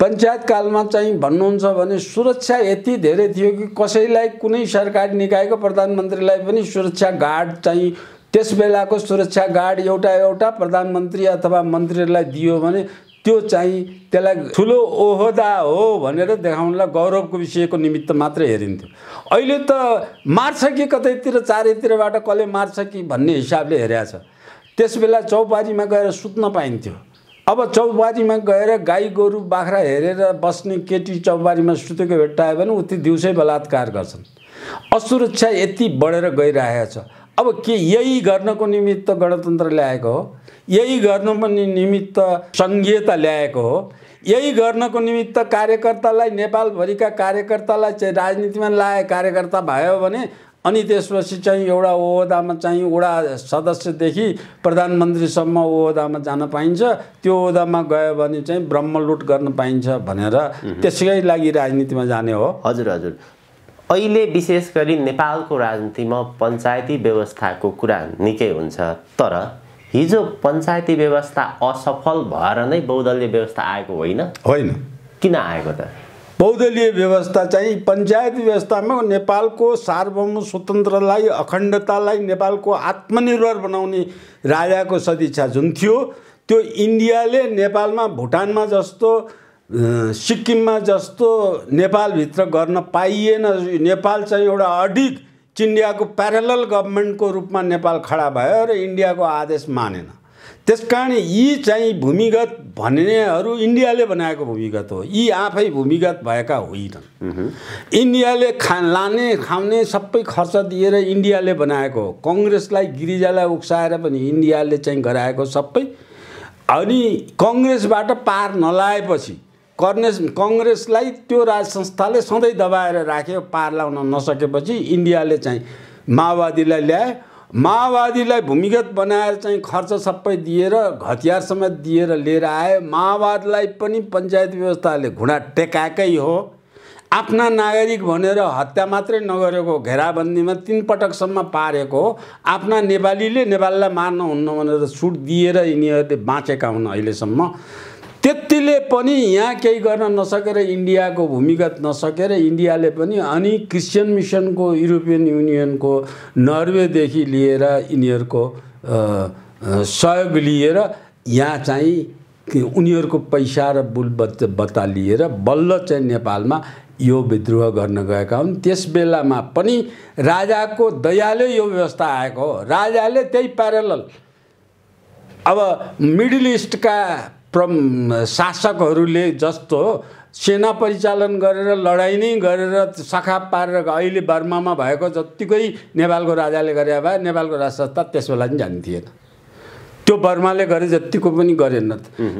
पञ्चायत कालमा चाहिँ भन्नुहुन्छ भने सुरक्षा यति धेरै थियो कि कसैलाई कुनै सरकारी निकायको प्रधानमन्त्रीलाई पनि सुरक्षा गार्ड चाहिँ त्यस बेलाको सुरक्षा गार्ड एउटा प्रधानमन्त्री अथवा मन्त्रीलाई दियो भने त्यो चाहिँ त्यसलाई ठुलो ओहदा हो भनेर देखाउनलाई गौरवको विषयको निमित्त मात्रै हेरिन्थ्यो। अहिले त मार्छ कि कतैतिर चारैतिरबाट कसले मार्छ कि भन्ने हिसाबले हेरेको छ। त्यस बेला चौपारीमा गएर सुत्न पाइन्थ्यो। अब चौपारीमा गएर गाई गोरु बाख्रा हेरेर बस्ने केटी चौपारीमा सुतेको भेट्टायो भने उति दिउँसै बलात्कार गर्छन्। असुरक्षा यति बढेर गइरहेको छ। अब के यही गर्नको निमित्त गणतन्त्र ल्याएको हो? यही गर्नको निमित्त सङ्घीयता ल्याएको हो? यही गर्नको निमित्त कार्यकर्तालाई, नेपालभरिका कार्यकर्तालाई चाहिँ राजनीतिमा लाए कार्यकर्ता भयो भने अनि त्यसपछि चाहिँ एउटा ओहदामा चाहिँ वडा सदस्यदेखि प्रधानमन्त्रीसम्म ओहदामा जान पाइन्छ, त्यो ओहदामा गयो भने चाहिँ ब्रह्मलुट गर्न पाइन्छ भनेर त्यसकै लागि राजनीतिमा जाने हो।
हजुर हजुर। अहिले विशेष गरी नेपालको राजनीतिमा पञ्चायती व्यवस्थाको कुरा निकै हुन्छ, तर हिजो पञ्चायती व्यवस्था असफल भएर नै बहुदलीय व्यवस्था आएको होइन?
होइन। किन
आएको त?
बहुदलीय व्यवस्था चाहिँ पञ्चायती व्यवस्थामा नेपालको सार्वभौम स्वतन्त्रलाई, अखण्डतालाई, नेपालको आत्मनिर्भर बनाउने राजाको सदिच्छा जुन थियो, त्यो इन्डियाले नेपालमा भुटानमा जस्तो सिक्किममा जस्तो नेपालभित्र गर्न पाइएन। नेपाल चाहिँ एउटा अडिग इन्डियाको प्यारलल गभर्मेन्टको रूपमा नेपाल खडा भयो र इन्डियाको आदेश मानेन। त्यसकारण यी चाहिँ भूमिगत भन्नेहरू इन्डियाले बनाएको भूमिगत हो, यी आफै भूमिगत भएका होइनन्। इन्डियाले लाने खाउने सबै खर्च दिएर इन्डियाले बनाएको हो। कङ्ग्रेसलाई, गिरिजालाई उक्साएर पनि इन्डियाले चाहिँ गराएको सबै। अनि कङ्ग्रेसबाट पार नलाएपछि कङ्ग्रेसलाई त्यो राज संस्थाले सधैँ दबाएर राख्यो। पार लाउन नसकेपछि इन्डियाले चाहिँ माओवादीलाई ल्याए। माओवादीलाई भूमिगत बनाएर चाहिँ खर्च सबै दिएर, हतियार समेत दिएर लिएर आए। माओवादीलाई पनि पञ्चायत व्यवस्थाले घुँडा टेकाएकै हो। आफ्ना नागरिक भनेर हत्या मात्रै नगरेको, घेराबन्दीमा 3 पटकसम्म पारेको हो। आफ्ना नेपालीले नेपाललाई मार्न हुन्न भनेर छुट दिएर यिनीहरूले बाँचेका हुन् अहिलेसम्म। त्यतिले पनि यहाँ केही गर्न नसकेर, इन्डियाको भूमिगत नसकेर इन्डियाले पनि अनि क्रिस्चियन मिसनको, युरोपियन युनियनको, नर्वेदेखि लिएर यिनीहरूको सहयोग लिएर यहाँ चाहिँ उनीहरूको पैसा र बत्ता लिएर बल्ल चाहिँ नेपालमा यो विद्रोह गर्न गएका हुन्। त्यस बेलामा पनि राजाको दयाले यो व्यवस्था आएको हो। राजाले त्यही प्यारलल अब मिडल इस्टका शासकहरूले जस्तो सेना परिचालन गरेर लडाइँ नै गरेर शाखा पारेर अहिले बर्मामा भएको जत्तिकै नेपालको राजाले गरे भए नेपालको राजसत्ता त्यसबेला पनि जाने थिएन। त्यो बर्माले गरे जतिको पनि गरेन।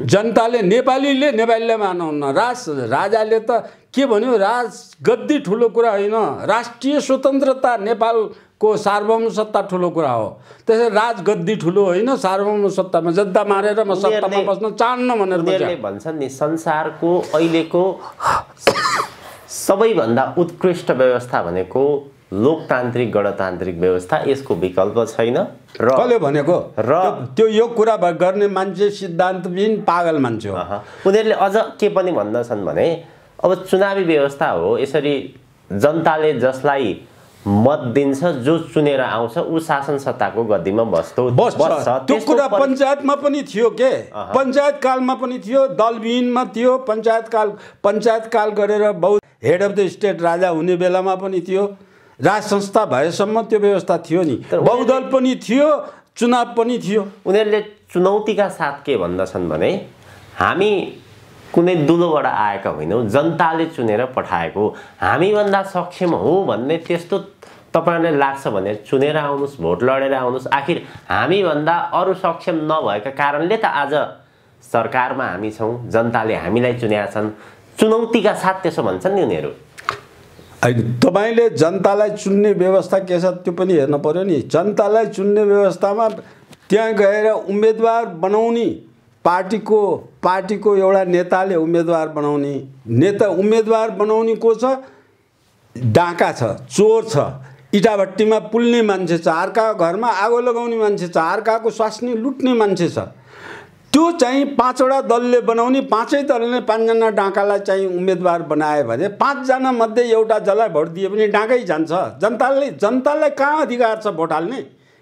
जनताले नेपालीलाई मानौन्न। राजाले त के भन्यो, राज गद्दी ठुलो कुरा होइन, राष्ट्रिय स्वतन्त्रता नेपालको सार्वभौम सत्ता ठुलो कुरा हो। त्यसैले राज गद्दी ठुलो होइन, सार्वभौम सत्तामा जनता मारेर म सत्तामा बस्न चाहन्न भनेर
भन्छन् नि। संसारको अहिलेको सबैभन्दा उत्कृष्ट व्यवस्था भनेको लोकतान्त्रिक गणतान्त्रिक व्यवस्था, यसको विकल्प छैन। र
कसले भनेको? र त्यो यो कुरा गर्ने मान्छे सिद्धान्तविहीन पागल मान्छे हो।
उनीहरूले अझ के पनि भन्दछन् भने अब चुनावी व्यवस्था हो, यसरी जनताले जसलाई मत दिन्छ, जो चुनेर आउँछ ऊ शासन सत्ताको गद्दीमा बस्छ।
त्यो कुरा पञ्चायतमा पनि थियो के, पञ्चायत कालमा पनि थियो, दलविहीनमा थियो। पञ्चायत काल गरेर बहुत हेड अफ द स्टेट राजा हुने बेलामा पनि थियो। राज संस्था भएसम्म त्यो व्यवस्था थियो नि। बहुदल पनि थियो, चुनाव पनि थियो।
उनीहरूले चुनौतीका साथ के भन्दछन् भने हामी कुनै दुलोबाट आएका होइनौँ, जनताले चुनेर पठाएको, हामीभन्दा सक्षम हो भन्ने त्यस्तो तपाईँहरूलाई लाग्छ भने चुनेर आउनुहोस्, भोट लडेर आउनुहोस्। आखिर हामीभन्दा अरू सक्षम नभएका कारणले त आज सरकारमा हामी छौँ, जनताले हामीलाई चुनेका छन्। चुनौतीका साथ त्यसो भन्छन् नि उनीहरू।
तपाईँले जनतालाई चुन्ने व्यवस्था के छ त्यो पनि हेर्नु पर्यो नि। जनतालाई चुन्ने व्यवस्थामा त्यहाँ गएर उम्मेदवार बनाउने, पार्टीको एउटा नेताले उम्मेदवार बनाउने, उम्मेदवार बनाउने को छ? डाका छ, चोर छ, इटाभट्टीमा पुल्ने मान्छे छ, अर्काको घरमा आगो लगाउने मान्छे छ, अर्काको स्वास्नी लुट्ने मान्छे छ। त्यो चाहिँ 5वटा दलले बनाउने, 5 दलले 5जना डाकालाई चाहिँ उम्मेदवार बनाए भने 5 जना मध्ये एउटा जसलाई भोट दिए पनि डाकै जान्छ। जनतालाई कहाँ अधिकार छ भोट हाल्ने?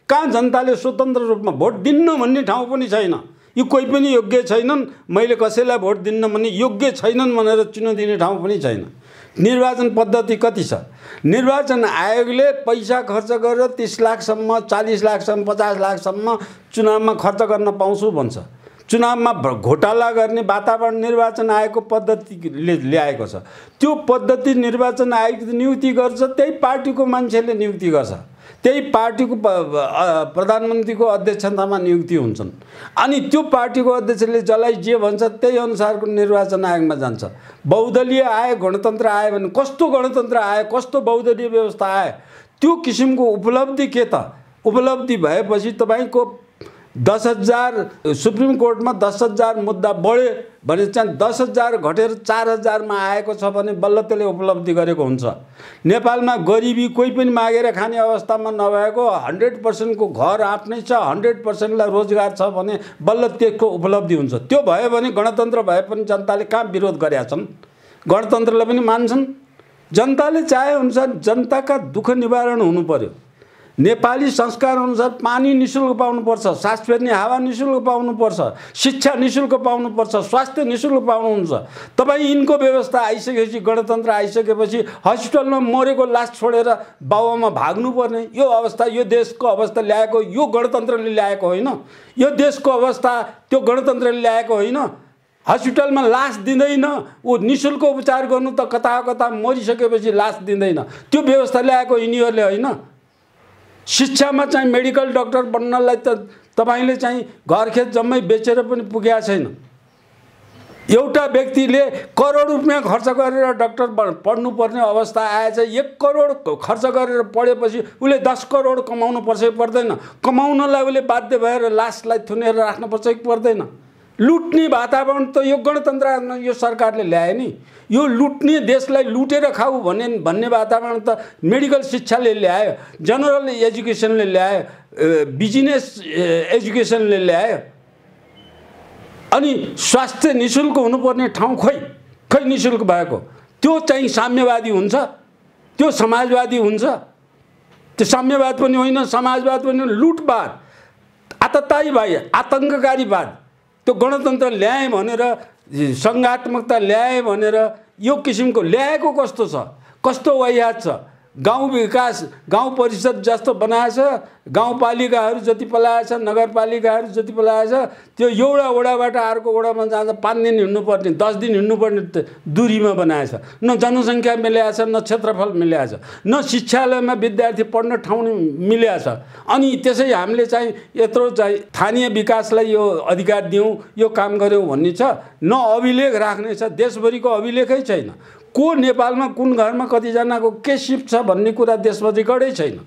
कहाँ जनताले स्वतन्त्र रूपमा भोट दिन्न भन्ने ठाउँ पनि छैन। यो कोही पनि योग्य छैनन्, मैले कसैलाई भोट दिन्न भन्ने योग्य छैनन् भनेर चुनाव दिने ठाउँ पनि छैन। निर्वाचन पद्धति कति छ? निर्वाचन आयोगले पैसा खर्च गरेर 30 लाखसम्म, 40 लाखसम्म, 50 लाखसम्म चुनावमा खर्च गर्न पाउँछु भन्छ। चुनावमा घोटाला गर्ने वातावरण निर्वाचन आयोगको पद्धतिले ल्याएको छ। त्यो पद्धति निर्वाचन आयोग नियुक्ति गर्छ, त्यही पार्टीको मान्छेले नियुक्ति गर्छ, त्यही पार्टीको प्रधानमन्त्रीको अध्यक्षतामा नियुक्ति हुन्छन्। अनि त्यो पार्टीको अध्यक्षले जसलाई जे भन्छ त्यही अनुसारको निर्वाचन आयोगमा जान्छ। बहुदलीय आयो, गणतन्त्र आयो भने कस्तो गणतन्त्र आयो, कस्तो बहुदलीय व्यवस्था आयो? त्यो किसिमको उपलब्धि के त? उपलब्धि भएपछि तपाईँको 10,000 सुप्रिम कोर्टमा 10,000 मुद्दा बढ्यो भने चाहिँ 10,000 घटेर 4,000मा आएको छ भने बल्ल त्यसले उपलब्धि गरेको हुन्छ। नेपालमा गरिबी कोही पनि मागेर खाने अवस्थामा नभएको 100% को घर आफ्नै छ, 100%लाई रोजगार छ भने बल्ल त्यसको उपलब्धि हुन्छ। त्यो भयो भने गणतन्त्र भए पनि जनताले कहाँ विरोध गरेका छन्? गणतन्त्रलाई पनि मान्छन्। जनताले चाहे अनुसार जनताका दुःख निवारण हुनु पर्यो। नेपाली संस्कार अनुसार पानी निशुल्क पाउनुपर्छ, सास फेर्ने हावा निशुल्क पाउनुपर्छ, शिक्षा निशुल्क पाउनुपर्छ, स्वास्थ्य निशुल्क पाउनुहुन्छ। तपाईँ यिनको व्यवस्था आइसकेपछि, गणतन्त्र आइसकेपछि हस्पिटलमा मरेको लास छोडेर बाबुआमा भाग्नुपर्ने यो अवस्था यो देशको अवस्था ल्याएको यो गणतन्त्रले ल्याएको होइन। यो देशको अवस्था त्यो गणतन्त्रले ल्याएको होइन। हस्पिटलमा लास दिँदैन, ऊ निशुल्क उपचार गर्नु त कता कता मरिसकेपछि लास दिँदैन। त्यो व्यवस्था ल्याएको यिनीहरूले होइन। शिक्षामा चाहिँ मेडिकल डाक्टर बन्नलाई त तपाईले चाहिँ घरखेत जम्मै बेचेर पनि पुगेको छैन। एउटा व्यक्तिले करोड रुपैयाँ खर्च गरेर डाक्टर पढ्नुपर्ने अवस्था आएछ। 1 करोड खर्च गरेर पढेपछि उसले 10 करोड कमाउनु पर्छ कि पर्दैन? कमाउनलाई उसले बाध्य भएर लासलाई थुनेर राख्नुपर्छ कि पर्दैन? लुट्ने वातावरण त यो गणतन्त्र यो सरकारले ल्याए नि। यो लुट्ने देशलाई लुटेर खाऊ भन्ने वातावरण त मेडिकल शिक्षाले ल्यायो, जनरल एजुकेसनले ल्यायो, बिजनेस एजुकेसनले ल्यायो। अनि स्वास्थ्य निशुल्क हुनुपर्ने ठाउँ खै निशुल्क भएको? त्यो चाहिँ साम्यवादी हुन्छ? त्यो समाजवादी हुन्छ? त्यो साम्यवाद पनि होइन, समाजवाद पनि होइन, लुटपाट, आततायीवादी, आतङ्ककारीवाद। त्यो गणतन्त्र ल्याए भनेर, सङ्घात्मकता ल्याए भनेर यो किसिमको ल्याएको कस्तो छ? कस्तो वाहियात छ? गाउँ विकास गाउँ परिषद जस्तो बनाएछ, गाउँपालिकाहरू जति पलाएछ, नगरपालिकाहरू जति पलाएछ, त्यो एउटा वडाबाट अर्को वडामा जाँदा 5 दिन हिँड्नुपर्ने 10 दिन हिँड्नुपर्ने दूरीमा बनाएछ। न जनसङ्ख्या मिलाएछ, न क्षेत्रफल मिलाएछ, न शिक्षालयमा विद्यार्थी पढ्न ठाउँ मिलाएछ। अनि त्यसै हामीले चाहिँ यत्रो चाहिँ स्थानीय विकासलाई यो अधिकार दिउँ, यो काम गऱ्यौँ भन्ने छ। न अभिलेख राख्ने छ, देशभरिको अभिलेखै छैन। को नेपालमा कुन घरमा कतिजनाको के सिप छ भन्ने कुरा देशभरि रेकर्डै छैन।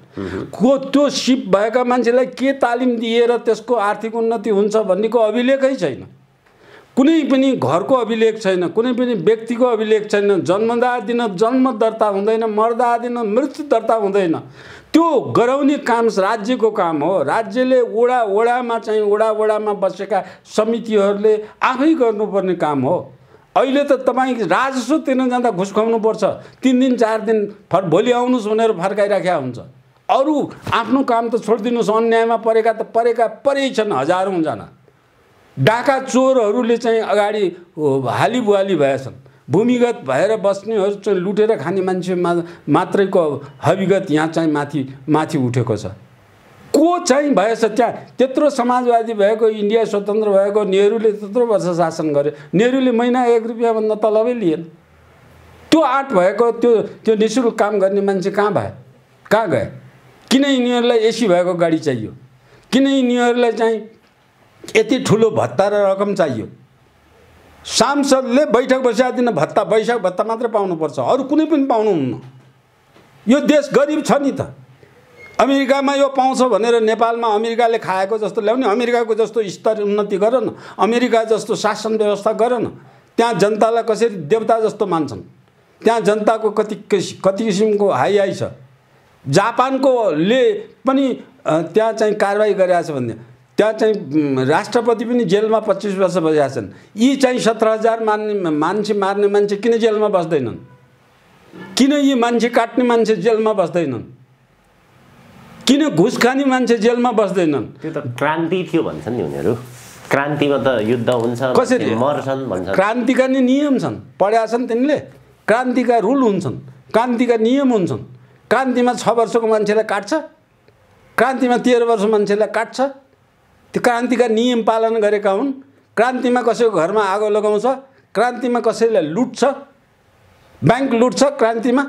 को त्यो सिप भएका मान्छेलाई के तालिम दिएर त्यसको आर्थिक उन्नति हुन्छ भन्नेको अभिलेखै छैन। कुनै पनि घरको अभिलेख छैन, कुनै पनि व्यक्तिको अभिलेख छैन। जन्मदा दिन जन्म दर्ता हुँदैन, मर्दा दिन मृत्यु दर्ता हुँदैन। त्यो गराउने काम राज्यको काम हो। राज्यले वडामा चाहिँ वडामा बसेका समितिहरूले आफै गर्नुपर्ने काम हो। अहिले त तपाईँ राजस्व तिर्न जाँदा घुस खुवाउनुपर्छ। 3 दिन 4 दिन भोलि आउनुहोस् भनेर फर्काइराखेका हुन्छ। अरू आफ्नो काम त छोडिदिनुहोस्, अन्यायमा परेका त परै छन् हजारौँ जना। डाका चोरहरूले चाहिँ अगाडि हालिबुहाली भएछन्। भूमिगत भएर बस्नेहरू चाहिँ लुटेर खाने मान्छे मात्रैको हविगत यहाँ चाहिँ माथि उठेको छ। को चाहिँ भएछ त्यहाँ? त्यत्रो समाजवादी भएको, इन्डिया स्वतन्त्र भएको, नेहरूले त्यत्रो वर्ष शासन गरे, नेहरूले महिना 1 रुपियाँभन्दा तलबै लिएन। त्यो आँट भएको त्यो निःशुल्क काम गर्ने मान्छे कहाँ भए, कहाँ गए? किन यिनीहरूलाई एसी भएको गाडी चाहियो? किन यिनीहरूलाई चाहिँ यति ठुलो भत्ता र रकम चाहियो? सांसदले बैठक बसेका दिन वैशाख भत्ता मात्रै पाउनुपर्छ, अरू कुनै पनि पाउनुहुन्न। यो देश गरिब छ नि त। अमेरिकामा यो पाउँछ भनेर नेपालमा अमेरिकाले खाएको जस्तो ल्याउने, अमेरिकाको जस्तो स्तर उन्नति गर न, अमेरिका जस्तो शासन व्यवस्था गर न। त्यहाँ जनतालाई कसरी देवता जस्तो मान्छन्, त्यहाँ जनताको कति किसिमको हाई छ। जापानकोले पनि त्यहाँ चाहिँ कारबाही गरेका छ भने त्यहाँ चाहिँ राष्ट्रपति पनि जेलमा 25 वर्ष बसेका छन्। यी चाहिँ 17,000 मान्छे मार्ने मान्छे किन जेलमा बस्दैनन्? किन यी मान्छे काट्ने मान्छे जेलमा बस्दैनन्? किन घुस खाने मान्छे जेलमा बस्दैनन्?
त्यो त क्रान्ति थियो भन्छन् नि उनीहरू। क्रान्तिमा त युद्ध हुन्छ,
कसरी
मर्छन् भन्छन्।
क्रान्तिका नि नियम छन्, पढ्या छन् तिनले। क्रान्तिका रुल हुन्छन्, क्रान्तिका नियम हुन्छन्। क्रान्तिमा 6 वर्षको मान्छेलाई काट्छ, क्रान्तिमा 13 वर्ष मान्छेलाई काट्छ। त्यो क्रान्तिका नियम पालन गरेका हुन्। क्रान्तिमा कसैको घरमा आगो लगाउँछ, क्रान्तिमा कसैलाई लुट्छ, ब्याङ्क लुट्छ क्रान्तिमा।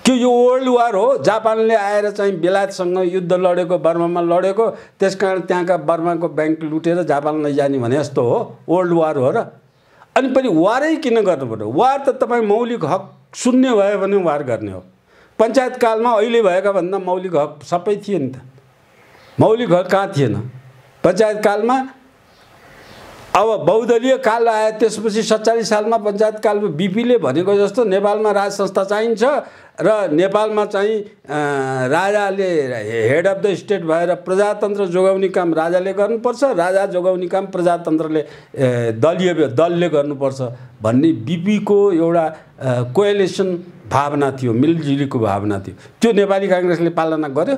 त्यो यो वर्ल्ड वार हो। जापानले आएर चाहिँ बेलायतसँग युद्ध लडेको, बर्मामा लडेको, त्यसकारण त्यहाँका बर्माको ब्याङ्क लुटेर जापान लैजाने भने जस्तो हो। वर्ल्ड वार हो र। अनि पनि वारै किन गर्नु पर्यो? वार त तपाईँ मौलिक हक शून्य भयो भने वार गर्ने हो। पञ्चायत कालमा अहिले भएका भन्दा मौलिक हक सबै थिए नि त। मौलिक हक कहाँ थिएन पञ्चायत कालमा? अब बहुदलीय काल आयो, त्यसपछि 47 सालमा पञ्चायत कालमा बिपीले भनेको जस्तो नेपालमा राज संस्था चाहिन्छ र नेपालमा चाहिँ राजाले हेड अफ द स्टेट भएर प्रजातन्त्र जोगाउने काम राजाले गर्नुपर्छ, राजा जोगाउने काम प्रजातन्त्रले दलले गर्नुपर्छ भन्ने बिपीको एउटा कोएलिसन भावना थियो, मिलजुलीको भावना थियो। त्यो नेपाली काङ्ग्रेसले पालना गर्यो।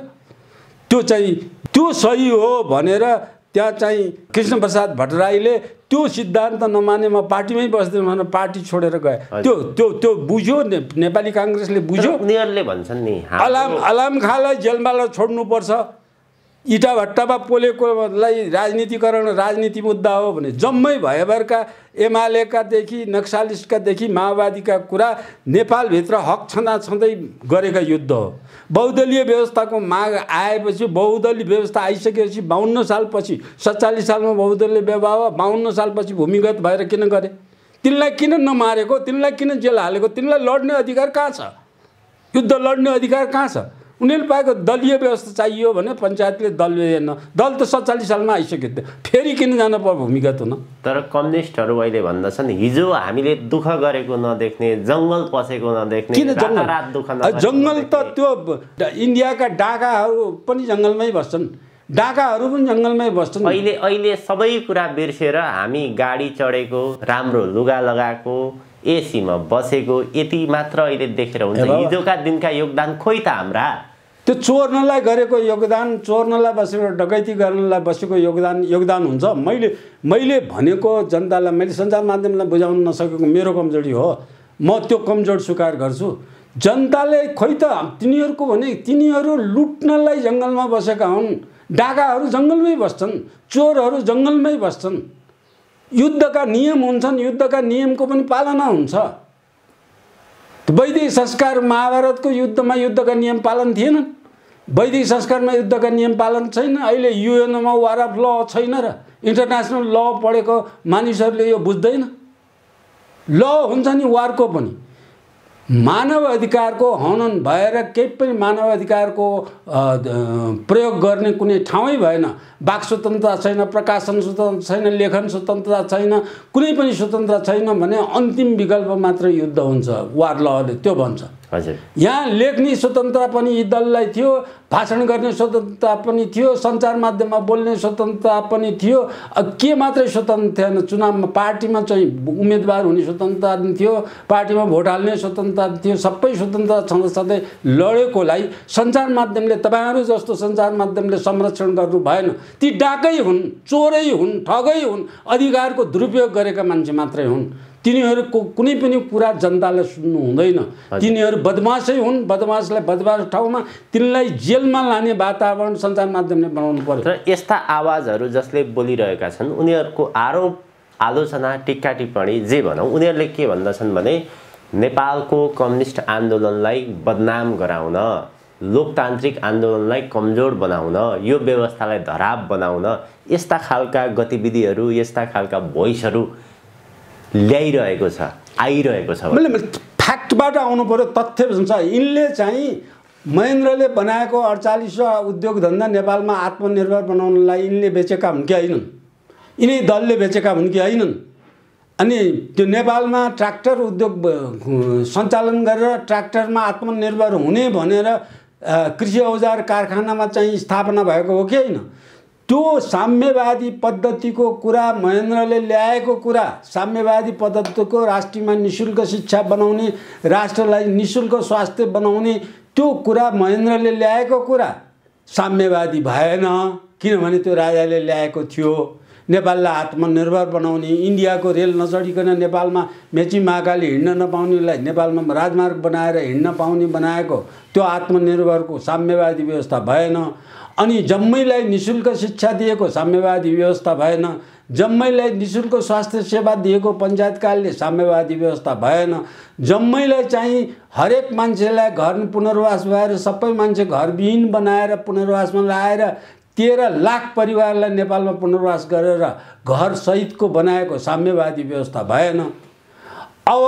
त्यो सही हो भनेर त्यहाँ चाहिँ कृष्णप्रसाद भट्टराईले त्यो सिद्धान्त नमानेमा पार्टीमै बस्दैन भनेर पार्टी छोडेर गए। त्यो बुझ्यो नेपाली काङ्ग्रेसले बुझ्यो।
उनीहरूले भन्छन् नि
अलाम खाँलाई जेलबाट छोड्नुपर्छ, इटा भट्टामा पोलेकोलाई राजनीतिकरण राजनीति मुद्दा हो भने जम्मै भएभरका एमालेकादेखि नक्सलिस्टकादेखि माओवादीका कुरा नेपालभित्र हक छँदै गरेका युद्ध हो। बहुदलीय व्यवस्थाको माग आएपछि, बहुदलीय व्यवस्था आइसकेपछि 52 सालपछि, 47 सालमा बहुदलीय व्यवस्था 52 सालपछि भूमिगत भएर किन गरे? तिनलाई किन नमारेको? तिनलाई किन जेल हालेको? तिनलाई लड्ने अधिकार कहाँ छ? युद्ध लड्ने अधिकार कहाँ छ? उनीहरूले पाएको दलीय व्यवस्था चाहियो भने पञ्चायतले दल दिएन। दल त 47 सालमा आइसक्यो थियो, फेरि किन जानु पर्यो भूमिगत हुन? तर
कम्युनिस्टहरू अहिले भन्दछन् हिजो हामीले दुःख गरेको नदेख्ने, जङ्गल पसेको नदेख्ने,
किन जङ्गल त त्यो इन्डियाका डाकाहरू पनि जङ्गलमै बस्छन्, डाकाहरू पनि जङ्गलमै बस्छन्।
अहिले सबै कुरा बिर्सेर हामी गाडी चढेको, राम्रो लुगा लगाएको, एसीमा बसेको, यति मात्र अहिले देखेर हुन्छ। हिजोका दिनका योगदान खोइ त हाम्रा?
त्यो चोर्नलाई गरेको योगदान, चोर्नलाई बसेको, डकैती गर्नलाई बसेको योगदान हुन्छ। मैले भनेको जनतालाई, मैले सञ्चार माध्यमलाई बुझाउन नसकेको मेरो कमजोरी हो। म त्यो कमजोर स्वीकार गर्छु। जनताले खोइ त तिनीहरूको भने तिनीहरू लुट्नलाई जङ्गलमा बसेका हुन्, डाकाहरू जङ्गलमै बस्छन्, चोरहरू जङ्गलमै बस्छन्। युद्धका नियम हुन्छन्, युद्धका नियमको पनि पालना हुन्छ। वैदिक संस्कार महाभारतको युद्धमा युद्धका नियम पालन थिएनन्। वैदिक संस्कारमा युद्धका नियम पालन छैन। अहिले युएनमा वार अफ ल छैन र इन्टरनेसनल ल पढेको मानिसहरूले यो बुझ्दैन। ल हुन्छ नि वारको पनि। मानव अधिकारको हनन भएर केही पनि मानव अधिकारको प्रयोग गर्ने कुनै ठाउँै भएन। वाक स्वतन्त्रता छैन, प्रकाशन स्वतन्त्रता छैन, लेखन स्वतन्त्रता छैन, कुनै पनि स्वतन्त्रता छैन भने अन्तिम विकल्प मात्र युद्ध हुन्छ। वार लले त्यो भन्छ।
हजुर,
यहाँ लेख्ने स्वतन्त्रता पनि यी दललाई थियो, भाषण गर्ने स्वतन्त्रता पनि थियो, सञ्चार माध्यममा बोल्ने स्वतन्त्रता पनि थियो। के मात्रै स्वतन्त्र थिएन? चुनावमा पार्टीमा चाहिँ उम्मेदवार हुने स्वतन्त्रता पनि थियो, पार्टीमा भोट हाल्ने स्वतन्त्रता थियो। सबै स्वतन्त्रता छँदै लडेकोलाई सञ्चार माध्यमले, तपाईँहरू जस्तो सञ्चार माध्यमले संरक्षण गर्नु भएन। ती डाकै हुन्, चोरै हुन्, ठगै हुन्, अधिकारको दुरुपयोग गरेका मान्छे मात्रै हुन्। तिनीहरूको कुनै पनि कुरा जनताले सुन्नु हुँदैन। तिनीहरू बदमासै हुन्। बदमासलाई बदमास ठाउँमा तिनलाई जेलमा लाने वातावरण सञ्चार माध्यमले बनाउनु पर्यो।
तर यस्ता आवाजहरू जसले बोलिरहेका छन्, उनीहरूको आरोप आलोचना टिक्का टिप्पणी जे भनौँ, उनीहरूले के भन्दछन् भने नेपालको कम्युनिस्ट आन्दोलनलाई बदनाम गराउन, लोकतान्त्रिक आन्दोलनलाई कमजोर बनाउन, यो व्यवस्थालाई धराप बनाउन यस्ता खालका गतिविधिहरू, यस्ता खालका भोइसहरू ल्याइरहेको छ, आइरहेको छ।
मैले फ्याक्टबाट आउनु पर्यो, तथ्य हुन्छ। यिनले चाहिँ महेन्द्रले बनाएको 48 उद्योग धन्दा नेपालमा आत्मनिर्भर बनाउनलाई यिनले बेचेका हुन् कि होइनन्? यिनै दलले बेचेका हुन् कि होइनन्? अनि त्यो नेपालमा ट्र्याक्टर उद्योग सञ्चालन गरेर ट्र्याक्टरमा आत्मनिर्भर हुने भनेर कृषि औजार कारखानामा चाहिँ स्थापना भएको हो कि होइन? त्यो साम्यवादी पद्धतिको कुरा महेन्द्रले ल्याएको कुरा, साम्यवादी पद्धतिको राष्ट्रमा निशुल्क शिक्षा बनाउने, राष्ट्रलाई निशुल्क स्वास्थ्य बनाउने, त्यो कुरा महेन्द्रले ल्याएको कुरा साम्यवादी भएन। किनभने त्यो राजाले ल्याएको थियो। नेपाललाई आत्मनिर्भर बनाउने, इन्डियाको रेल नचढिकन नेपालमा मेची महाकाली हिँड्न नपाउनेलाई नेपालमा राजमार्ग बनाएर हिँड्न पाउने बनाएको त्यो आत्मनिर्भरको साम्यवादी व्यवस्था भएन। अनि जम्मैलाई निशुल्क शिक्षा दिएको साम्यवादी व्यवस्था भएन। जम्मैलाई निशुल्क स्वास्थ्य सेवा दिएको पञ्चायतकालले साम्यवादी व्यवस्था भएन। जम्मैलाई चाहिँ हरेक मान्छेलाई घर पुनर्वास भएर सबै मान्छे घरविहीन बनाएर पुनर्वासमा लाएर 13 लाख परिवारलाई नेपालमा पुनर्वास गरेर घर सहितको बनाएको साम्यवादी व्यवस्था भएन। अब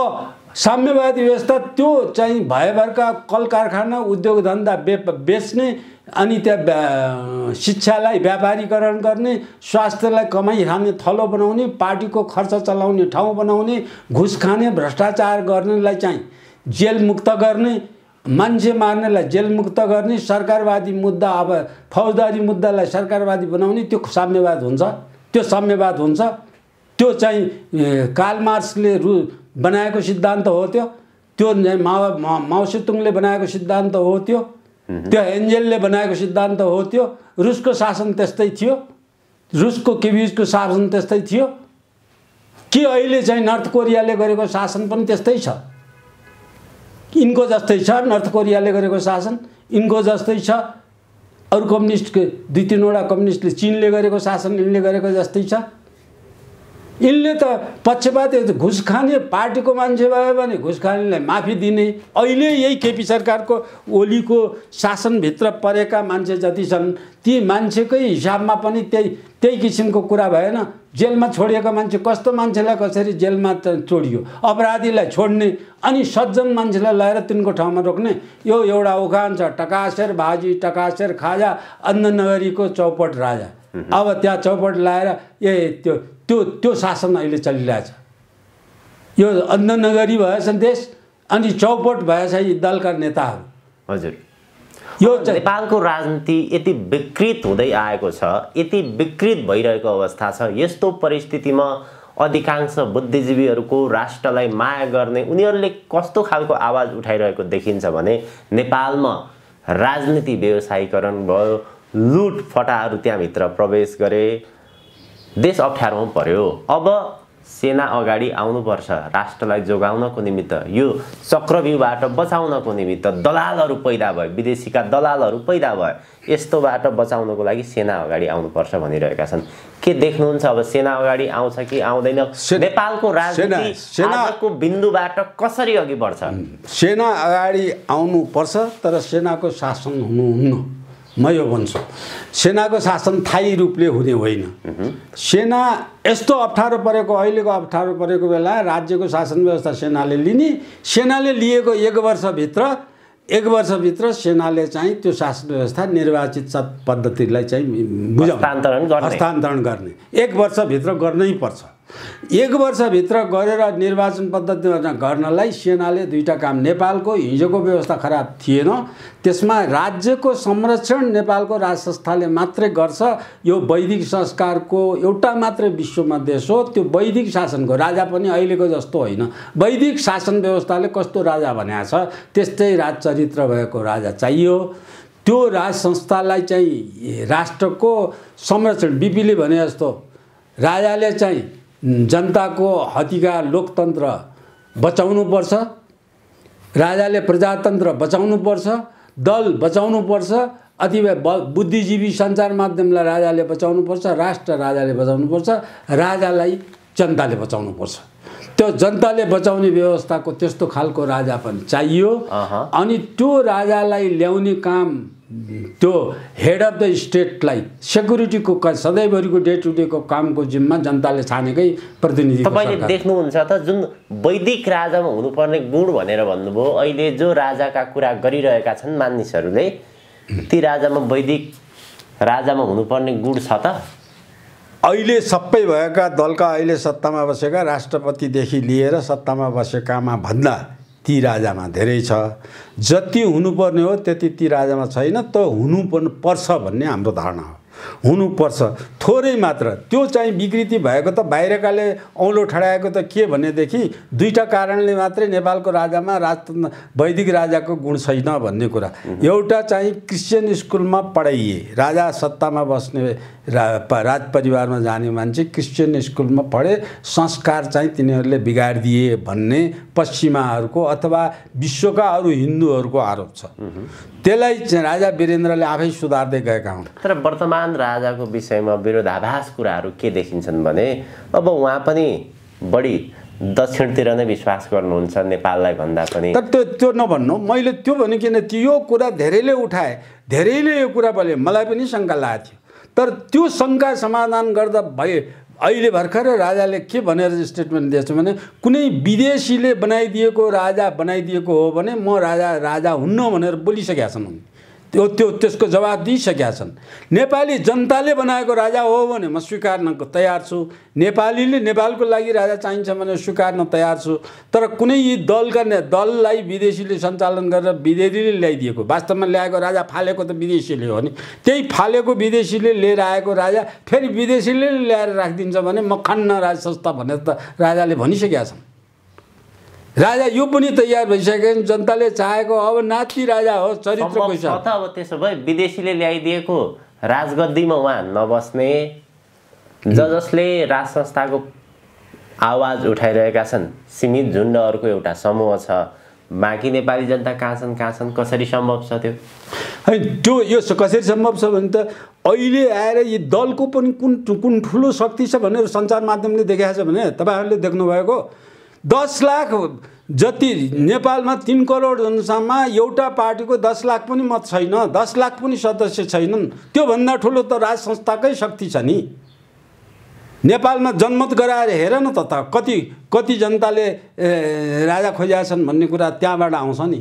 साम्यवादी व्यवस्था त्यो चाहिँ भएभरका कल कारखाना उद्योग धन्दा बेच्ने, अनि त्यहाँ शिक्षालाई व्यापारीकरण गर्ने, स्वास्थ्यलाई कमाई खाने थलो बनाउने, पार्टीको खर्च चलाउने ठाउँ बनाउने, घुस खाने भ्रष्टाचार गर्नेलाई चाहिँ जेल मुक्त गर्ने, मान्छे मार्नेलाई जेल मुक्त गर्ने, सरकारवादी मुद्दा अब फौजदारी मुद्दालाई सरकारवादी बनाउने, त्यो साम्यवाद हुन्छ। त्यो साम्यवाद हुन्छ। त्यो चाहिँ कार्ल मार्क्सले बनाएको सिद्धान्त हो। त्यो माओ सेतुङले बनाएको सिद्धान्त हो। त्यो एन्जेलले बनाएको सिद्धान्त हो। त्यो रुसको शासन त्यस्तै थियो। रुसको केभिजको शासन त्यस्तै थियो। के अहिले चाहिँ नर्थ कोरियाले गरेको शासन पनि त्यस्तै छ? यिनको जस्तै छ नर्थ कोरियाले गरेको शासन, यिनको जस्तै छ। अरू कम्युनिस्टको 2-3वटा कम्युनिस्टले चीनले गरेको शासन यिनले गरेको जस्तै छ। यिनले त पक्षपाती घुस खाने पार्टीको मान्छे भयो भने घुस खानेलाई माफी दिने। अहिले यही केपी सरकारको ओलीको शासनभित्र परेका मान्छे जति छन् ती मान्छेकै हिसाबमा पनि त्यही किसिमको कुरा भएन। जेलमा छोडिएका मान्छे, कस्तो मान्छेलाई कसरी जेलमा छोडियो, अपराधीलाई छोड्ने, अनि सज्जन मान्छेलाई लगाएर तिनको ठाउँमा रोक्ने। यो एउटा उखान छ, टकासेर भाजी टकासेर खाजा, अन्ननगरीको चौपट राजा। अब त्यहाँ चौपट लगाएर त्यो शासन अहिले चलिरहेछ। यो अन्ननगरी भएछ देश, अनि चौपट भएछ यी दलका नेताहरू।
हजुर, यो नेपालको राजनीति यति विकृत हुँदै आएको छ, यति विकृत भइरहेको अवस्था छ। यस्तो परिस्थितिमा अधिकांश बुद्धिजीवीहरूको राष्ट्रलाई माया गर्ने उनीहरूले कस्तो खालको आवाज उठाइरहेको देखिन्छ भने नेपालमा राजनीति व्यवसायीकरण भयो, लुटफटाहरू त्यहाँभित्र प्रवेश गरे, देश अप्ठ्यारोमा पर्यो। अब सेना अगाडि आउनुपर्छ राष्ट्रलाई जोगाउनको निमित्त, यो चक्रव्यूहबाट बचाउनको निमित्त दलालहरू पैदा भए, विदेशीका दलालहरू पैदा भए, यस्तोबाट बचाउनको लागि सेना अगाडि आउनुपर्छ भनिरहेका छन्। के देख्नुहुन्छ अब सेना अगाडि आउँछ कि आउँदैन? नेपालको राजनीति आजको बिन्दुबाट कसरी अघि बढ्छ?
सेना अगाडि आउनुपर्छ, तर सेनाको शासन हुनुहुन्न। म यो भन्छु, सेनाको शासन थायी रूपले हुने होइन। सेना यस्तो अप्ठ्यारो परेको, अहिलेको अप्ठ्यारो परेको बेला राज्यको शासन व्यवस्था सेनाले लिने, सेनाले लिएको एक वर्षभित्र सेनाले चाहिँ त्यो शासन व्यवस्था निर्वाचित पद्धतिलाई चाहिँ हस्तान्तरण गर्ने 1 वर्षभित्र गर्नै पर्छ। 1 वर्षभित्र गरेर निर्वाचन पद्धति गर्नलाई सेनाले दुईटा काम, नेपालको हिजोको व्यवस्था खराब थिएन, त्यसमा राज्यको संरक्षण नेपालको राज संस्थाले मात्रै गर्छ। यो वैदिक संस्कारको एउटा मात्रै विश्वमा देश हो, त्यो वैदिक शासनको राजा पनि अहिलेको जस्तो होइन। वैदिक शासन व्यवस्थाले कस्तो राजा भनेको छ त्यस्तै राजचरित्र भएको राजा चाहियो। त्यो राज संस्थालाई चाहिँ राष्ट्रको संरक्षण, बिपीले भने जस्तो राजाले चाहिँ जनताको हतिका लोकतन्त्र बचाउनुपर्छ, राजाले प्रजातन्त्र बचाउनुपर्छ, दल बचाउनुपर्छ, अथवा बुद्धिजीवी सञ्चार माध्यमलाई राजाले बचाउनुपर्छ, राष्ट्र राजाले बचाउनुपर्छ, राजालाई जनताले बचाउनुपर्छ। त्यो जनताले बचाउने व्यवस्थाको त्यस्तो खालको राजा पनि चाहियो। अनि त्यो राजालाई ल्याउने काम, त्यो हेड अफ द स्टेटलाई सेक्युरिटीको सधैँभरिको डे टु डेको कामको जिम्मा जनताले छानेकै प्रतिनिधि।
तपाईँले देख्नुहुन्छ त जुन वैदिक राजामा हुनुपर्ने गुण भनेर भन्नुभयो, अहिले जो राजाका कुरा गरिरहेका छन् मानिसहरूले, ती राजामा वैदिक राजामा हुनुपर्ने गुण छ त?
अहिले सबै भएका दलका अहिले सत्तामा बसेका राष्ट्रपतिदेखि लिएर सत्तामा बसेकामा भन्दा ती राजामा धेरै छ। जति हुनुपर्ने हो त्यति ती राजामा छैन, त हुनु पनि पर्छ भन्ने हाम्रो धारणा हो। हुनुपर्छ थोरै मात्र। त्यो चाहिँ विकृति भएको त बाहिरकाले औलो ठडाएको त के भनेदेखि दुईटा कारणले मात्रै नेपालको राजामा वैदिक राजाको गुण छैन भन्ने कुरा। एउटा चाहिँ क्रिस्चियन स्कुलमा पढाइए, राजा सत्तामा बस्ने राज परिवारमा जाने मान्छे क्रिस्चियन स्कुलमा पढे, संस्कार चाहिँ तिनीहरूले बिगाडिदिए भन्ने पश्चिमाहरूको अथवा विश्वका अरू हिन्दूहरूको आरोप छ। त्यसलाई राजा वीरेन्द्रले आफै सुधार्दै गएका हुन्।
तर वर्तमान राजाको विषयमा विरोधाभास कुराहरू के देखिन्छन् भने अब उहाँ पनि बढी दक्षिणतिर नै विश्वास गर्नुहुन्छ नेपाललाई भन्दा पनि।
तर त्यो नभन्नु, मैले त्यो भने किन यो कुरा धेरैले उठाए, धेरैले यो कुरा बोले, मलाई पनि शङ्का लागेको थियो। तर त्यो शङ्का समाधान गर्दा भए अहिले भर्खरै राजाले के भनेर स्टेटमेन्ट दिएछ भने कुनै विदेशीले बनाइदिएको राजा बनाइदिएको हो भने म राजा हुन्न भनेर बोलिसकेका छन्। त्यसको जवाब दिइसकेका छन्। नेपाली जनताले बनाएको राजा हो भने म स्वीकार्न तयार छु। नेपालीले नेपालको लागि राजा चाहिन्छ भने स्वीकार्न तयार छु। तर कुनै यी दललाई विदेशीले सञ्चालन गरेर विदेशीले ल्याइदिएको, वास्तवमा ल्याएको राजा फालेको त विदेशीले हो नि। त्यही फालेको विदेशीले लिएर आएको राजा फेरि विदेशीले ल्याएर राखिदिन्छ भने म खान्न राज संस्था भनेर त राजाले भनिसकेका छन्। राजा यो पनि तयार भइसक्यो, जनताले चाहेको अब नाति राजा हो चरित्रको हिसाब।
अब त्यसो भए विदेशीले ल्याइदिएको राजगद्दीमा उहाँ नबस्ने, जसले राज संस्थाको आवाज उठाइरहेका छन् सीमित झुन्डहरूको एउटा समूह छ, बाँकी नेपाली जनता कहाँ छन् कसरी सम्भव छ त्यो?
त्यो यो कसरी सम्भव छ भने त अहिले आएर यी दलको पनि कुन ठुलो शक्ति छ भनेर सञ्चार माध्यमले देखाएको छ भने तपाईँहरूले देख्नुभएको 10 लाख जति नेपालमा 3 करोड जनसङ्ख्यामा एउटा पार्टीको 10 लाख पनि मत छैन, 10 लाख पनि सदस्य छैनन्। त्योभन्दा ठुलो त राज संस्थाकै शक्ति छ नि। नेपालमा जनमत गराएर हेर न त कति जनताले राजा खोजेका छन् भन्ने कुरा त्यहाँबाट आउँछ नि।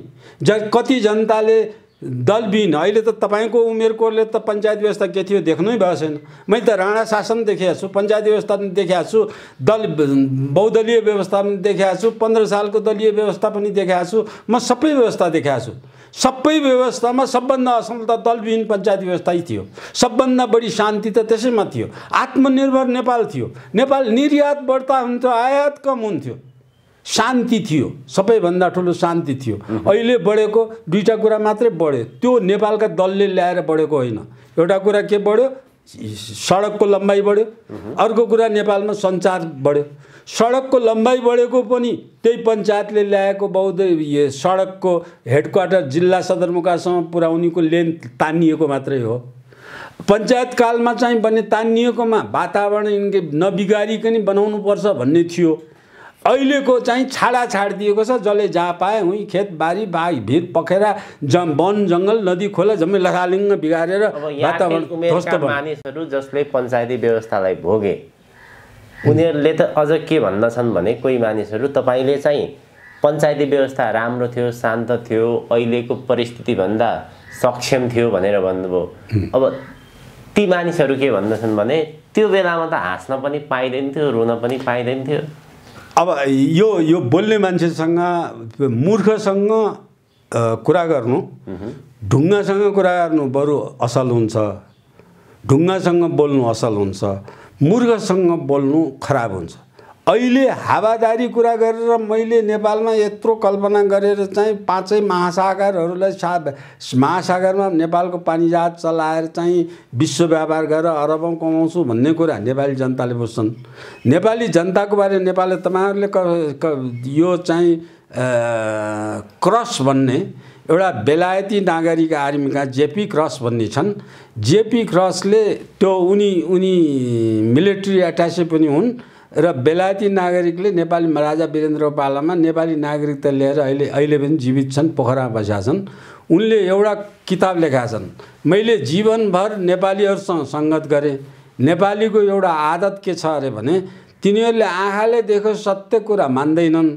कति जनताले दलविहीन, अहिले त तपाईँको उमेरकोले त पञ्चायत व्यवस्था के थियो देख्नै भएको छैन। मैले त राणा शासन देखेको छु, पञ्चायत व्यवस्था पनि देखेको छु, बहुदलीय व्यवस्था पनि देखेको छु, 15 सालको दलीय व्यवस्था पनि देखेको छु, म सबै व्यवस्था देखेको छु। सबै व्यवस्थामा सबभन्दा असल त दलविहीन पञ्चायत व्यवस्था थियो। सबभन्दा बढी शान्ति त त्यसैमा थियो। आत्मनिर्भर नेपाल थियो। नेपाल निर्यात बढ्ता हुन्थ्यो, आयात कम हुन्थ्यो, शान्ति थियो, सबैभन्दा ठुलो शान्ति थियो। अहिले बढेको दुईटा कुरा मात्रै बढ्यो, त्यो नेपालका दलले ल्याएर बढेको होइन। एउटा कुरा के बढ्यो, सडकको लम्बाइ बढ्यो, अर्को कुरा नेपालमा सञ्चार बढ्यो। सडकको लम्बाइ बढेको पनि त्यही पञ्चायतले ल्याएको बहुदय सडकको हेडक्वार्टर जिल्ला सदरमुकामसम्म पुर्याउनेको लेन तानिएको मात्रै हो। पञ्चायत कालमा चाहिँ बन्ने तानिएकोमा वातावरण यिनले नबिगारिकन बनाउनुपर्छ भन्ने थियो। अहिलेको चाहिँ छाड दिएको छ, जसले जहाँ पाए उही खेतबारी भिर पखेरा वन जङ्गल नदी खोला जम्मै लथालिङ्ग बिगारेर वातावरण ध्वस्त भयो।
मानिसहरू जसले पञ्चायती व्यवस्थालाई भोगे उनीहरूले त अझ के भन्दछन् भने कोही मानिसहरू तपाईले चाहिँ पञ्चायती व्यवस्था राम्रो थियो, शान्त थियो, अहिलेको परिस्थितिभन्दा सक्षम थियो भनेर भन्नुभयो। अब ती मानिसहरू के भन्दछन् भने त्यो बेलामा त हाँस्न पनि पाइँदैन थियो, रुन पनि पाइँदैन थियो।
अब यो बोल्ने मान्छेसँग मूर्खसँग कुरा गर्नु ढुङ्गासँग कुरा गर्नु बरु असल हुन्छ, ढुङ्गासँग बोल्नु असल हुन्छ, मूर्खसँग बोल्नु खराब हुन्छ। अहिले हावादारी कुरा गरेर मैले नेपालमा यत्रो कल्पना गरेर चाहिँ 5 महासागरहरूलाई महासागरमा नेपालको पानीजहाज चलाएर चाहिँ विश्व व्यापार गरेर अरबौं कमाउँछु भन्ने कुरा नेपाली जनताले बुझ्छन्। नेपाली जनताको बारे नेपालले तपाईहरुले यो चाहिँ क्रस भन्ने एउटा बेलायती नागरिक आर्मीका जेपी क्रस भन्ने छन्। जेपी क्रसले त्यो उनी मिलिट्री एटाचे पनि हुन् र बेलायती नागरिकले नेपाली महाराजा वीरेन्द्रको पालामा नेपाली नागरिकता लिएर अहिले पनि जीवित छन्, पोखरामा बसेका छन्। उनले एउटा किताब लेखेका छन्, मैले जीवनभर नेपालीहरूसँग संगत गरेँ। नेपालीको एउटा आदत के छ अरे भने तिनीहरूले आँखाले देखेको सत्य कुरा मान्दैनन्,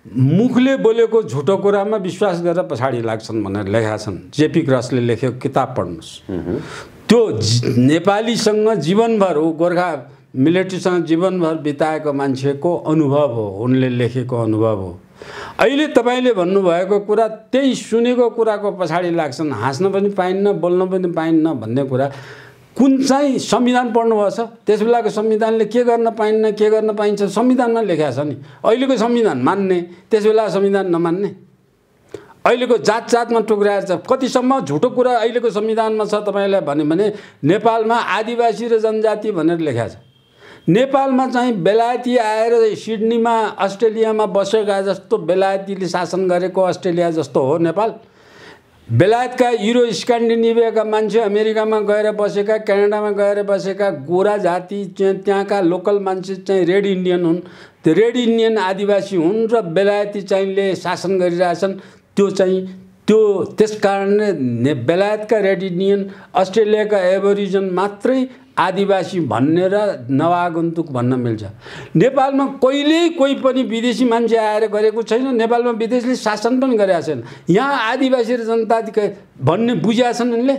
मुखले बोलेको झुटो कुरामा विश्वास गरेर पछाडि लाग्छन् भनेर लेखेका छन्। जेपी क्रसले लेखेको किताब पढ्नुस्। त्यो नेपालीसँग जीवनभर हो, गोर्खा मिलिट्रीसँग जीवनभर बिताएको मान्छेको अनुभव हो, उनले लेखेको अनुभव हो। अहिले तपाईले भन्नुभएको कुरा त्यही सुनेको कुराको पछाडि लाग्छन्, हाँस्न पनि पाइन्न, बोल्न पनि पाइन्न भन्ने कुरा। कुन चाहिँ संविधान पढ्नुभएको छ? त्यस बेलाको संविधानले के गर्न पाइन्न, के गर्न पाइन्छ संविधानमा लेखेको छ नि। अहिलेको संविधान मान्ने, त्यस बेला संविधान नमान्ने, अहिलेको जात जातमा टुक्राएर छ। कतिसम्म झुटो कुरा अहिलेको संविधानमा छ तपाईलाई भने नेपालमा आदिवासी र जनजाति भनेर लेखेको छ। नेपालमा चाहिँ बेलायती आएर सिडनीमा अस्ट्रेलियामा बसेका जस्तो बेलायतीले शासन गरेको अस्ट्रेलिया जस्तो हो नेपाल। बेलायतका युरो स्क्यान्डिनेभियाका मान्छे अमेरिकामा गएर बसेका, क्यानाडामा गएर बसेका गोरा जाति त्यहाँका लोकल मान्छे चाहिँ रेड इन्डियन हुन्, त्यो रेड इन्डियन आदिवासी हुन् र बेलायती चाहिँले शासन गरिरहेछन्। त्यो त्यसकारणले बेलायतका रेड इन्डियन, अस्ट्रेलियाका एबोरिजन मात्रै आदिवासी भन्ने र नवागन्तुक भन्न मिल्छ। नेपालमा कहिल्यै कोही पनि विदेशी मान्छे आएर गरेको छैन, नेपालमा विदेशीले शासन पनि गरेका छैन। यहाँ आदिवासी र जनजाति भन्ने बुझेका छन् उनले।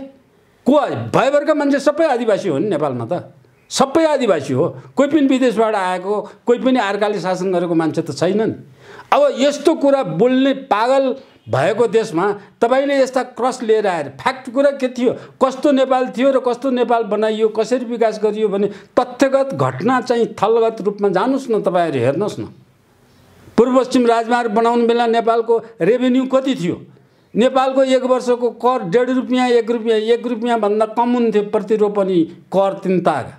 को भयभरका मान्छे सबै आदिवासी हो नि नेपालमा, त सबै आदिवासी हो, कोही पनि विदेशबाट आएको, कोही पनि अर्काले शासन गरेको मान्छे त छैन नि। अब यस्तो कुरा बोल्ने पागल भएको देशमा तपाईले यस्ता क्रस लिएर आएर फ्याक्ट कुरा के थियो, कस्तो नेपाल थियो र कस्तो नेपाल बनाइयो, कसरी विकास गरियो भने तथ्यगत घटना चाहिँ थलगत रूपमा जानुस् न, तपाईहरु हेर्नुस् न। पूर्व पश्चिम राजमार्ग बनाउनु बेला नेपालको रेभेन्यू कति थियो? नेपालको 1 वर्षको कर 1.5 रुपैयाँ 1 रुपैयाँ भन्दा कम हुन्थ्यो प्रतिरोपनी कर 3 तागा।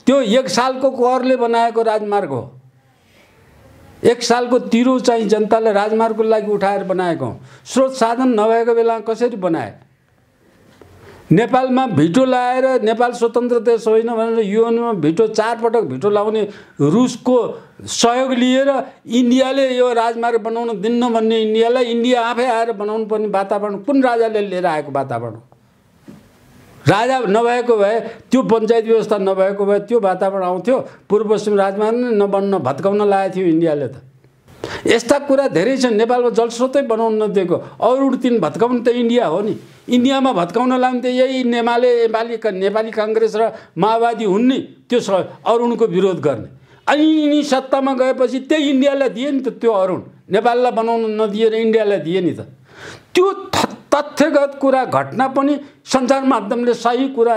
त्यो 1 सालको करले बनाएको राजमार्ग हो। 1 सालको तिरो चाहिँ जनताले राजमार्गको लागि उठाएर बनाएको। स्रोत साधन नभएको बेला कसरी बनाए? नेपालमा भिटो लाएर नेपाल स्वतन्त्र देश होइन भनेर युएनमा भिटो 4 पटक भिटो लाउने रुसको सहयोग लिएर इन्डियाले यो राजमार्ग बनाउन दिन्न भन्ने इन्डियालाई इन्डिया आफै आएर बनाउनु पर्ने वातावरण कुन राजाले लिएर आएको वातावरण? राजा नभएको भए, त्यो पञ्चायत व्यवस्था नभएको भए त्यो वातावरण आउँथ्यो? पूर्व पश्चिम राजमार्ग नै नबन्न भत्काउन लागेको थियो इन्डियाले त। यस्ता कुरा धेरै छन्। नेपालमा जलस्रोतै बनाउन नदिएको, अरुण 3 भत्काउनु त इन्डिया हो नि। इन्डियामा भत्काउन लाग्नु त यही नेपाली काङ्ग्रेस र माओवादी हुन् नि, त्यो अरुणको विरोध गर्ने। अनि यिनी सत्तामा गएपछि त्यही इन्डियालाई दिए नि त, त्यो अरुण नेपाललाई बनाउन नदिएर इन्डियालाई दिए नि त। त्यो तथ्यगत कुरा घटना पनि सञ्चार माध्यमले सही कुरा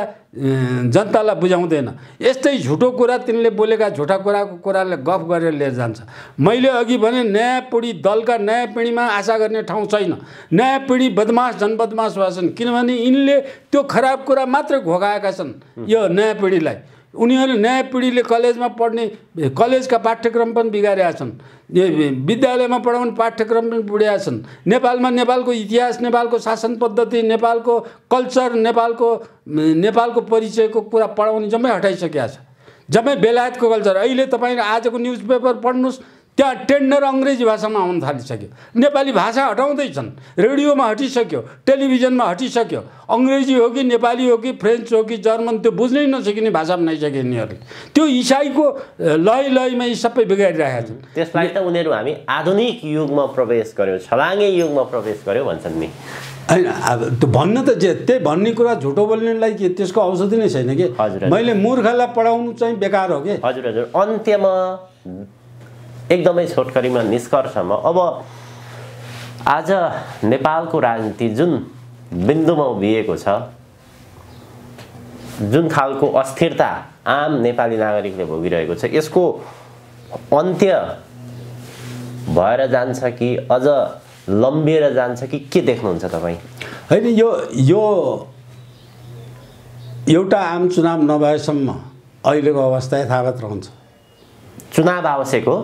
जनतालाई बुझाउँदैन। यस्तै झुटो कुरा तिनले बोलेका झुटा कुराले गफ गरेर लिएर जान्छ। मैले अघि भने नयाँ पिढी दलका नयाँ पिढीमा आशा गर्ने ठाउँ छैन। नयाँ पिढी बदमास जनबदमास भएछन्, किनभने यिनले त्यो खराब कुरा मात्रै घोगाएका छन् यो नयाँ पिढीलाई। उनीहरू नयाँ पिँढीले कलेजमा पढ्ने कलेजका पाठ्यक्रम पनि बिगारेका छन्, विद्यालयमा पढाउने पाठ्यक्रम पनि बुढेका छन्। नेपालमा नेपालको इतिहास, नेपालको शासन पद्धति, नेपालको कल्चर, नेपालको परिचयको कुरा पढाउने जम्मै हटाइसकेका छ, जम्मै बेलायतको कल्चर। अहिले तपाईँले आजको न्युज पेपर पढ्नुहोस्, त्यहाँ टेन्डर अङ्ग्रेजी भाषामा आउन थालिसक्यो। नेपाली भाषा हटाउँदैछन्, रेडियोमा हटिसक्यो, टेलिभिजनमा हटिसक्यो। अङ्ग्रेजी हो कि नेपाली हो कि फ्रेन्च हो कि जर्मन त्यो बुझ्नै नसकिने भाषा बनाइसके यिनीहरूले। त्यो इसाईको लयमा यी सबै बिगारिरहेका छन्।
त्यसलाई त उनीहरू हामी आधुनिक युगमा प्रवेश गर्यौँ, छलाङ्गे युगमा प्रवेश गर्यौँ भन्छन् नि।
होइन, अब त्यो भन्न त त्यही भन्ने कुरा झुटो बोल्नेलाई के त्यसको औषधि नै छैन कि। मैले मूर्खलाई पढाउनु चाहिँ बेकार हो कि।
हजुर हजुर। अन्त्यमा एकदमै छोटकरीमा निष्कर्षमा अब आज नेपालको राजनीति जुन बिन्दुमा उभिएको छ, जुन खालको अस्थिरता आम नेपाली नागरिकले भोगिरहेको छ, यसको अन्त्य भएर जान्छ कि अझ लम्बिएर जान्छ कि के देख्नुहुन्छ तपाईँ?
होइन, यो एउटा आम चुनाव नभएसम्म अहिलेको अवस्था यथावत रहन्छ।
चुनाव आवश्यक हो,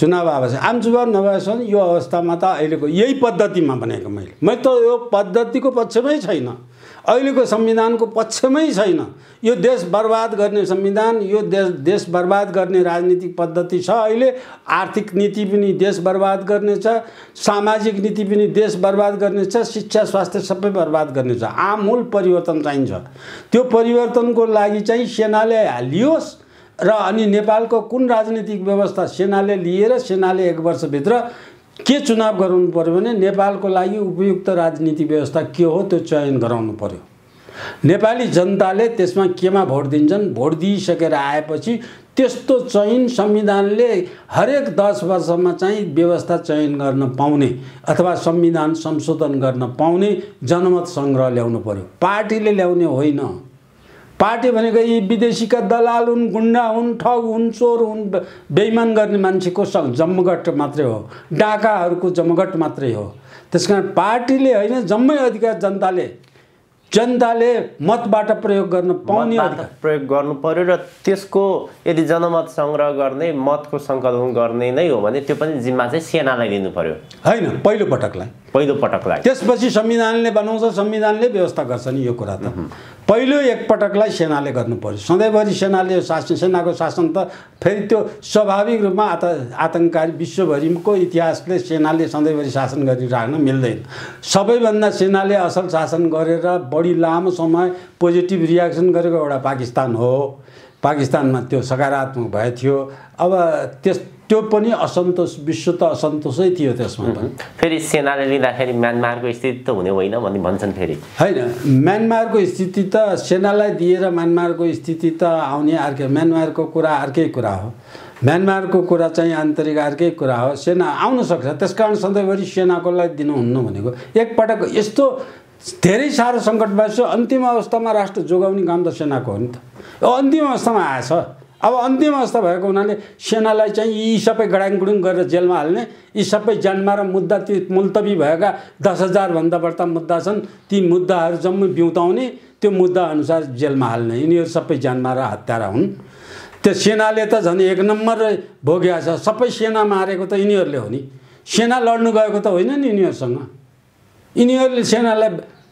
चुनाव आवश्यक। आम चुनाव नभएसम्म यो अवस्थामा त अहिलेको यही पद्धतिमा भनेको मैले त यो पद्धतिको पक्षमै छैन, अहिलेको संविधानको पक्षमै छैन। यो देश बर्बाद गर्ने संविधान, यो देश बर्बाद गर्ने राजनीतिक पद्धति छ। अहिले आर्थिक नीति पनि देश बर्बाद गर्नेछ, सामाजिक नीति पनि देश बर्बाद गर्नेछ, शिक्षा स्वास्थ्य सबै बर्बाद गर्नेछ। आमूल परिवर्तन चाहिन्छ। त्यो परिवर्तनको लागि चाहिँ सेनाले लियोस् र अनि नेपालको कुन राजनीतिक व्यवस्था सेनाले लिएर सेनाले 1 वर्षभित्र के चुनाव गराउनु पर्यो भने नेपालको लागि उपयुक्त राजनीतिक व्यवस्था के हो त्यो चयन गराउनु पर्यो। नेपाली जनताले त्यसमा केमा भोट दिन्छन्, भोट दिइसकेर आएपछि त्यस्तो चयन संविधानले हरेक 10 वर्षमा चाहिँ व्यवस्था चयन गर्न पाउने अथवा संविधान संशोधन गर्न पाउने जनमत सङ्ग्रह ल्याउनु पर्यो। पार्टीले ल्याउने होइन। पार्टी भनेको यी विदेशीका दलाल हुन्, गुन्डा हुन्, ठग हुन्, चोर हुन्, बेइमान गर्ने मान्छेको जमघट मात्रै हो, डाकाहरूको जमघट मात्रै हो। त्यसकारण पार्टीले होइन, जम्मै अधिकार जनताले मतबाट प्रयोग गर्न पाउने अधिकार
प्रयोग गर्नु पर्यो। र त्यसको यदि जनमत सङ्ग्रह गर्ने, मतको सङ्कलन गर्ने नै हो भने त्यो पनि जिम्मा चाहिँ सेनालाई दिनु पर्यो,
होइन? पहिलो पटकलाई। त्यसपछि संविधानले बनाउँछ, संविधानले व्यवस्था गर्छ नि यो कुरा त। पहिलो एकपटकलाई सेनाले गर्नु पर्यो। सधैँभरि सेनाको शासन त फेरि त्यो स्वाभाविक रूपमा आतङ्ककारी विश्वभरिको इतिहासले सेनाले सधैँभरि शासन गरिराख्न मिल्दैन। सबैभन्दा सेनाले असल शासन गरेर बढी लामो समय पोजिटिभ रियाक्सन गरेको एउटा पाकिस्तान हो। पाकिस्तानमा त्यो सकारात्मक भए थियो। अब त्यो पनि असन्तोष, विश्व त असन्तोषै थियो त्यसमा पनि।
फेरि सेनाले लिँदाखेरि म्यानमारको स्थिति त हुने होइन भन्ने भन्छन्। फेरि
होइन, म्यानमारको स्थिति त सेनालाई दिएर म्यानमारको स्थिति त आउने अर्कै, म्यानमारको कुरा अर्कै कुरा हो, म्यानमारको कुरा चाहिँ आन्तरिक अर्कै कुरा हो। सेना आउन सक्छ, त्यसकारण सधैँभरि सेनाको लागि दिनुहुन्न भनेको। एकपटक यस्तो धेरै साह्रो सङ्कट भएछ, अन्तिम अवस्थामा राष्ट्र जोगाउने काम त सेनाको हो नि त। अन्तिम अवस्थामा आएछ। अब अन्तिम अवस्था भएको हुनाले सेनालाई चाहिँ यी सबै गडाङगुडुङ गरेर जेलमा हाल्ने, यी सबै जानमा र मुद्दा ती मुल्तवी भएका 10,000 भन्दा बढ्ता मुद्दा छन्, ती मुद्दाहरू जम्मै बिउताउने, त्यो मुद्दा अनुसार जेलमा हाल्ने। यिनीहरू सबै जानमा र हत्यारा हुन्। त्यो सेनाले त झन् 1 नम्बर भोगेको छ। सबै सेना मारेको त यिनीहरूले हो नि। सेना लड्नु गएको त होइन नि यिनीहरूसँग। यिनीहरूले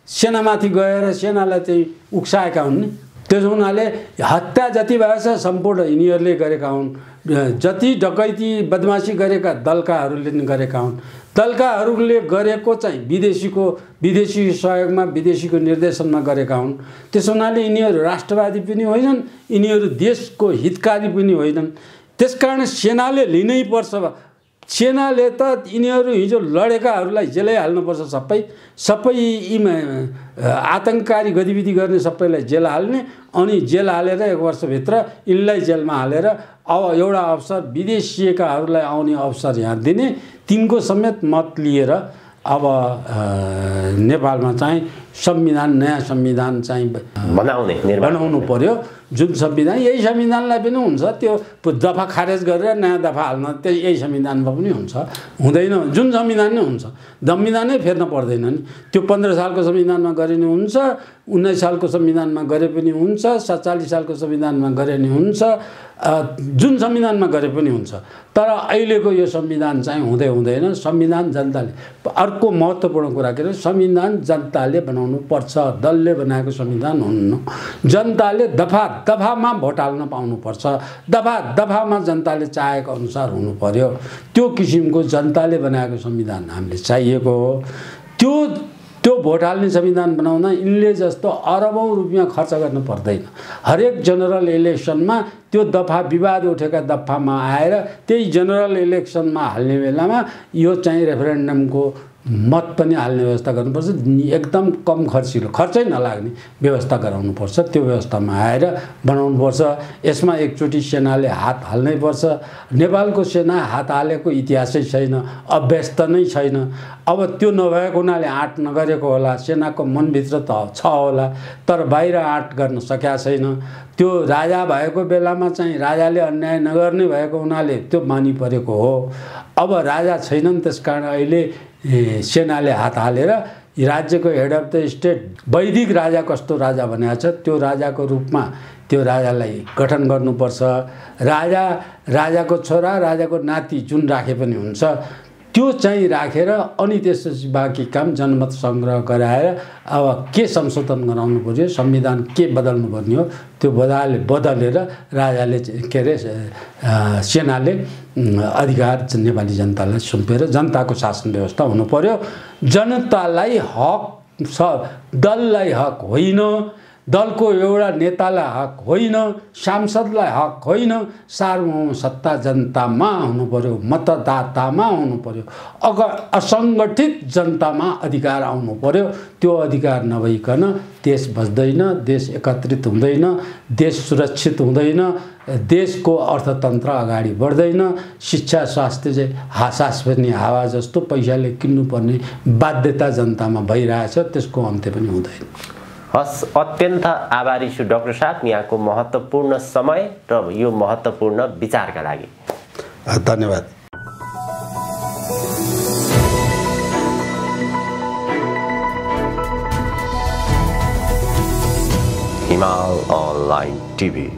सेनामाथि गएर सेनालाई चाहिँ उक्साएका हुन् नि। त्यसो हुनाले हत्या जति भएछ सम्पूर्ण यिनीहरूले गरेका हुन्। जति डकैती बदमासी गरेका दलकाहरूले गरेका हुन्। दलकाहरूले गरेको चाहिँ विदेशी सहयोगमा, विदेशीको निर्देशनमा गरेका हुन्। त्यसो हुनाले यिनीहरू राष्ट्रवादी पनि होइनन्, यिनीहरू देशको हितकारी पनि होइनन्। त्यसकारण सेनाले लिनै पर्छ। सेनाले त यिनीहरू हिजो लडेकाहरूलाई जेलै हाल्नुपर्छ। सबै यी आतङ्ककारी गतिविधि गर्ने सबैलाई जेल हाल्ने, अनि जेल हालेर 1 वर्षभित्र यिनलाई जेलमा हालेर अब एउटा अवसर विदेशीकाहरूलाई आउने अवसर यहाँ दिने, तिनको समेत मत लिएर अब नेपालमा चाहिँ संविधान नयाँ संविधान चाहिँ बनाउनु पर्यो। जुन संविधान यही संविधानलाई पनि हुन्छ त्यो दफा खारेज गरेर नयाँ दफा हाल्न त्यही यही संविधानमा पनि हुन्छ, हुँदैन। जुन संविधान नै हुन्छ, संविधानै फेर्न पर्दैन नि। त्यो 15 सालको संविधानमा गरे नि हुन्छ, 19 सालको संविधानमा गरे पनि हुन्छ, 47 सालको संविधानमा गरे नि हुन्छ, जुन संविधानमा गरे पनि हुन्छ। तर अहिलेको यो संविधान चाहिँ हुँदैन। संविधान जनताले, अर्को महत्त्वपूर्ण कुरा के अरे संविधान जनताले बनाउनु पर्छ, दलले बनाएको संविधान हुन्न। जनताले दफामा भोट हाल्न पाउनुपर्छ, दफामा जनताले चाहेको अनुसार हुनु पर्यो। त्यो किसिमको जनताले बनाएको संविधान हामीले चाहिएको हो। त्यो भोट हाल्ने संविधान बनाउन यिनले जस्तो अरबौं रुपियाँ खर्च गर्नु पर्दैन। हरेक जनरल इलेक्सनमा त्यो दफा विवाद उठेका दफामा आएर त्यही जनरल इलेक्सनमा हाल्ने बेलामा यो चाहिँ रेफरेन्डमको मत पनि हाल्ने व्यवस्था गर्नुपर्छ। एकदम कम खर्चै नलाग्ने व्यवस्था गराउनुपर्छ। त्यो व्यवस्थामा आएर बनाउनुपर्छ। यसमा एकचोटि सेनाले हात हाल्नै पर्छ। नेपालको सेना हात हालेको इतिहासै छैन, अभ्यस्त नै छैन। अब त्यो नभएको हुनाले आँट नगरेको होला, सेनाको मनभित्र त छ होला तर बाहिर आँट गर्न सकेका छैन। त्यो राजा भएको बेलामा चाहिँ राजाले अन्याय नगर्ने भएको हुनाले त्यो मानि परेको हो। अब राजा छैनन्, त्यसकारण अहिले सेनाले हात हालेर राज्यको हेड अफ द स्टेट वैदिक राजा कस्तो राजा भनेको छ त्यो राजाको रूपमा त्यो राजालाई गठन गर्नुपर्छ। राजाको छोरा, राजाको नाति जुन राखे पनि हुन्छ त्यो चाहिँ राखेर अनि त्यसपछि बाँकी काम जनमत सङ्ग्रह गराएर अब के संशोधन गराउनु पर्यो, संविधान के बदल्नु पर्ने हो त्यो बदलेर राजाले के अरे सेनाले अधिकार नेपाली जनतालाई सुम्पेर जनताको शासन व्यवस्था हुनु पर्यो। जनतालाई हक छ, दललाई हक होइन, दलको एउटा नेतालाई हक होइन, सांसदलाई हक होइन, सार्वभौम सत्ता जनतामा हुनु पर्यो, मतदातामा हुनु पर्यो, असङ्गठित जनतामा अधिकार आउनु पर्यो। त्यो अधिकार नभइकन देश बच्दैन, देश एकत्रित हुँदैन, देश सुरक्षित हुँदैन, देशको अर्थतन्त्र अगाडि बढ्दैन। शिक्षा स्वास्थ्य चाहिँ सासभर्ने हावा जस्तो पैसाले किन्नुपर्ने बाध्यता जनतामा भइरहेछ, त्यसको अन्त्य पनि हुँदैन।
हस्, अत्यन्त आभारी छु डाक्टर साहब यहाँको महत्त्वपूर्ण समय र यो महत्त्वपूर्ण विचारका लागि।
धन्यवाद।
हिमाल अनलाइन टिभी।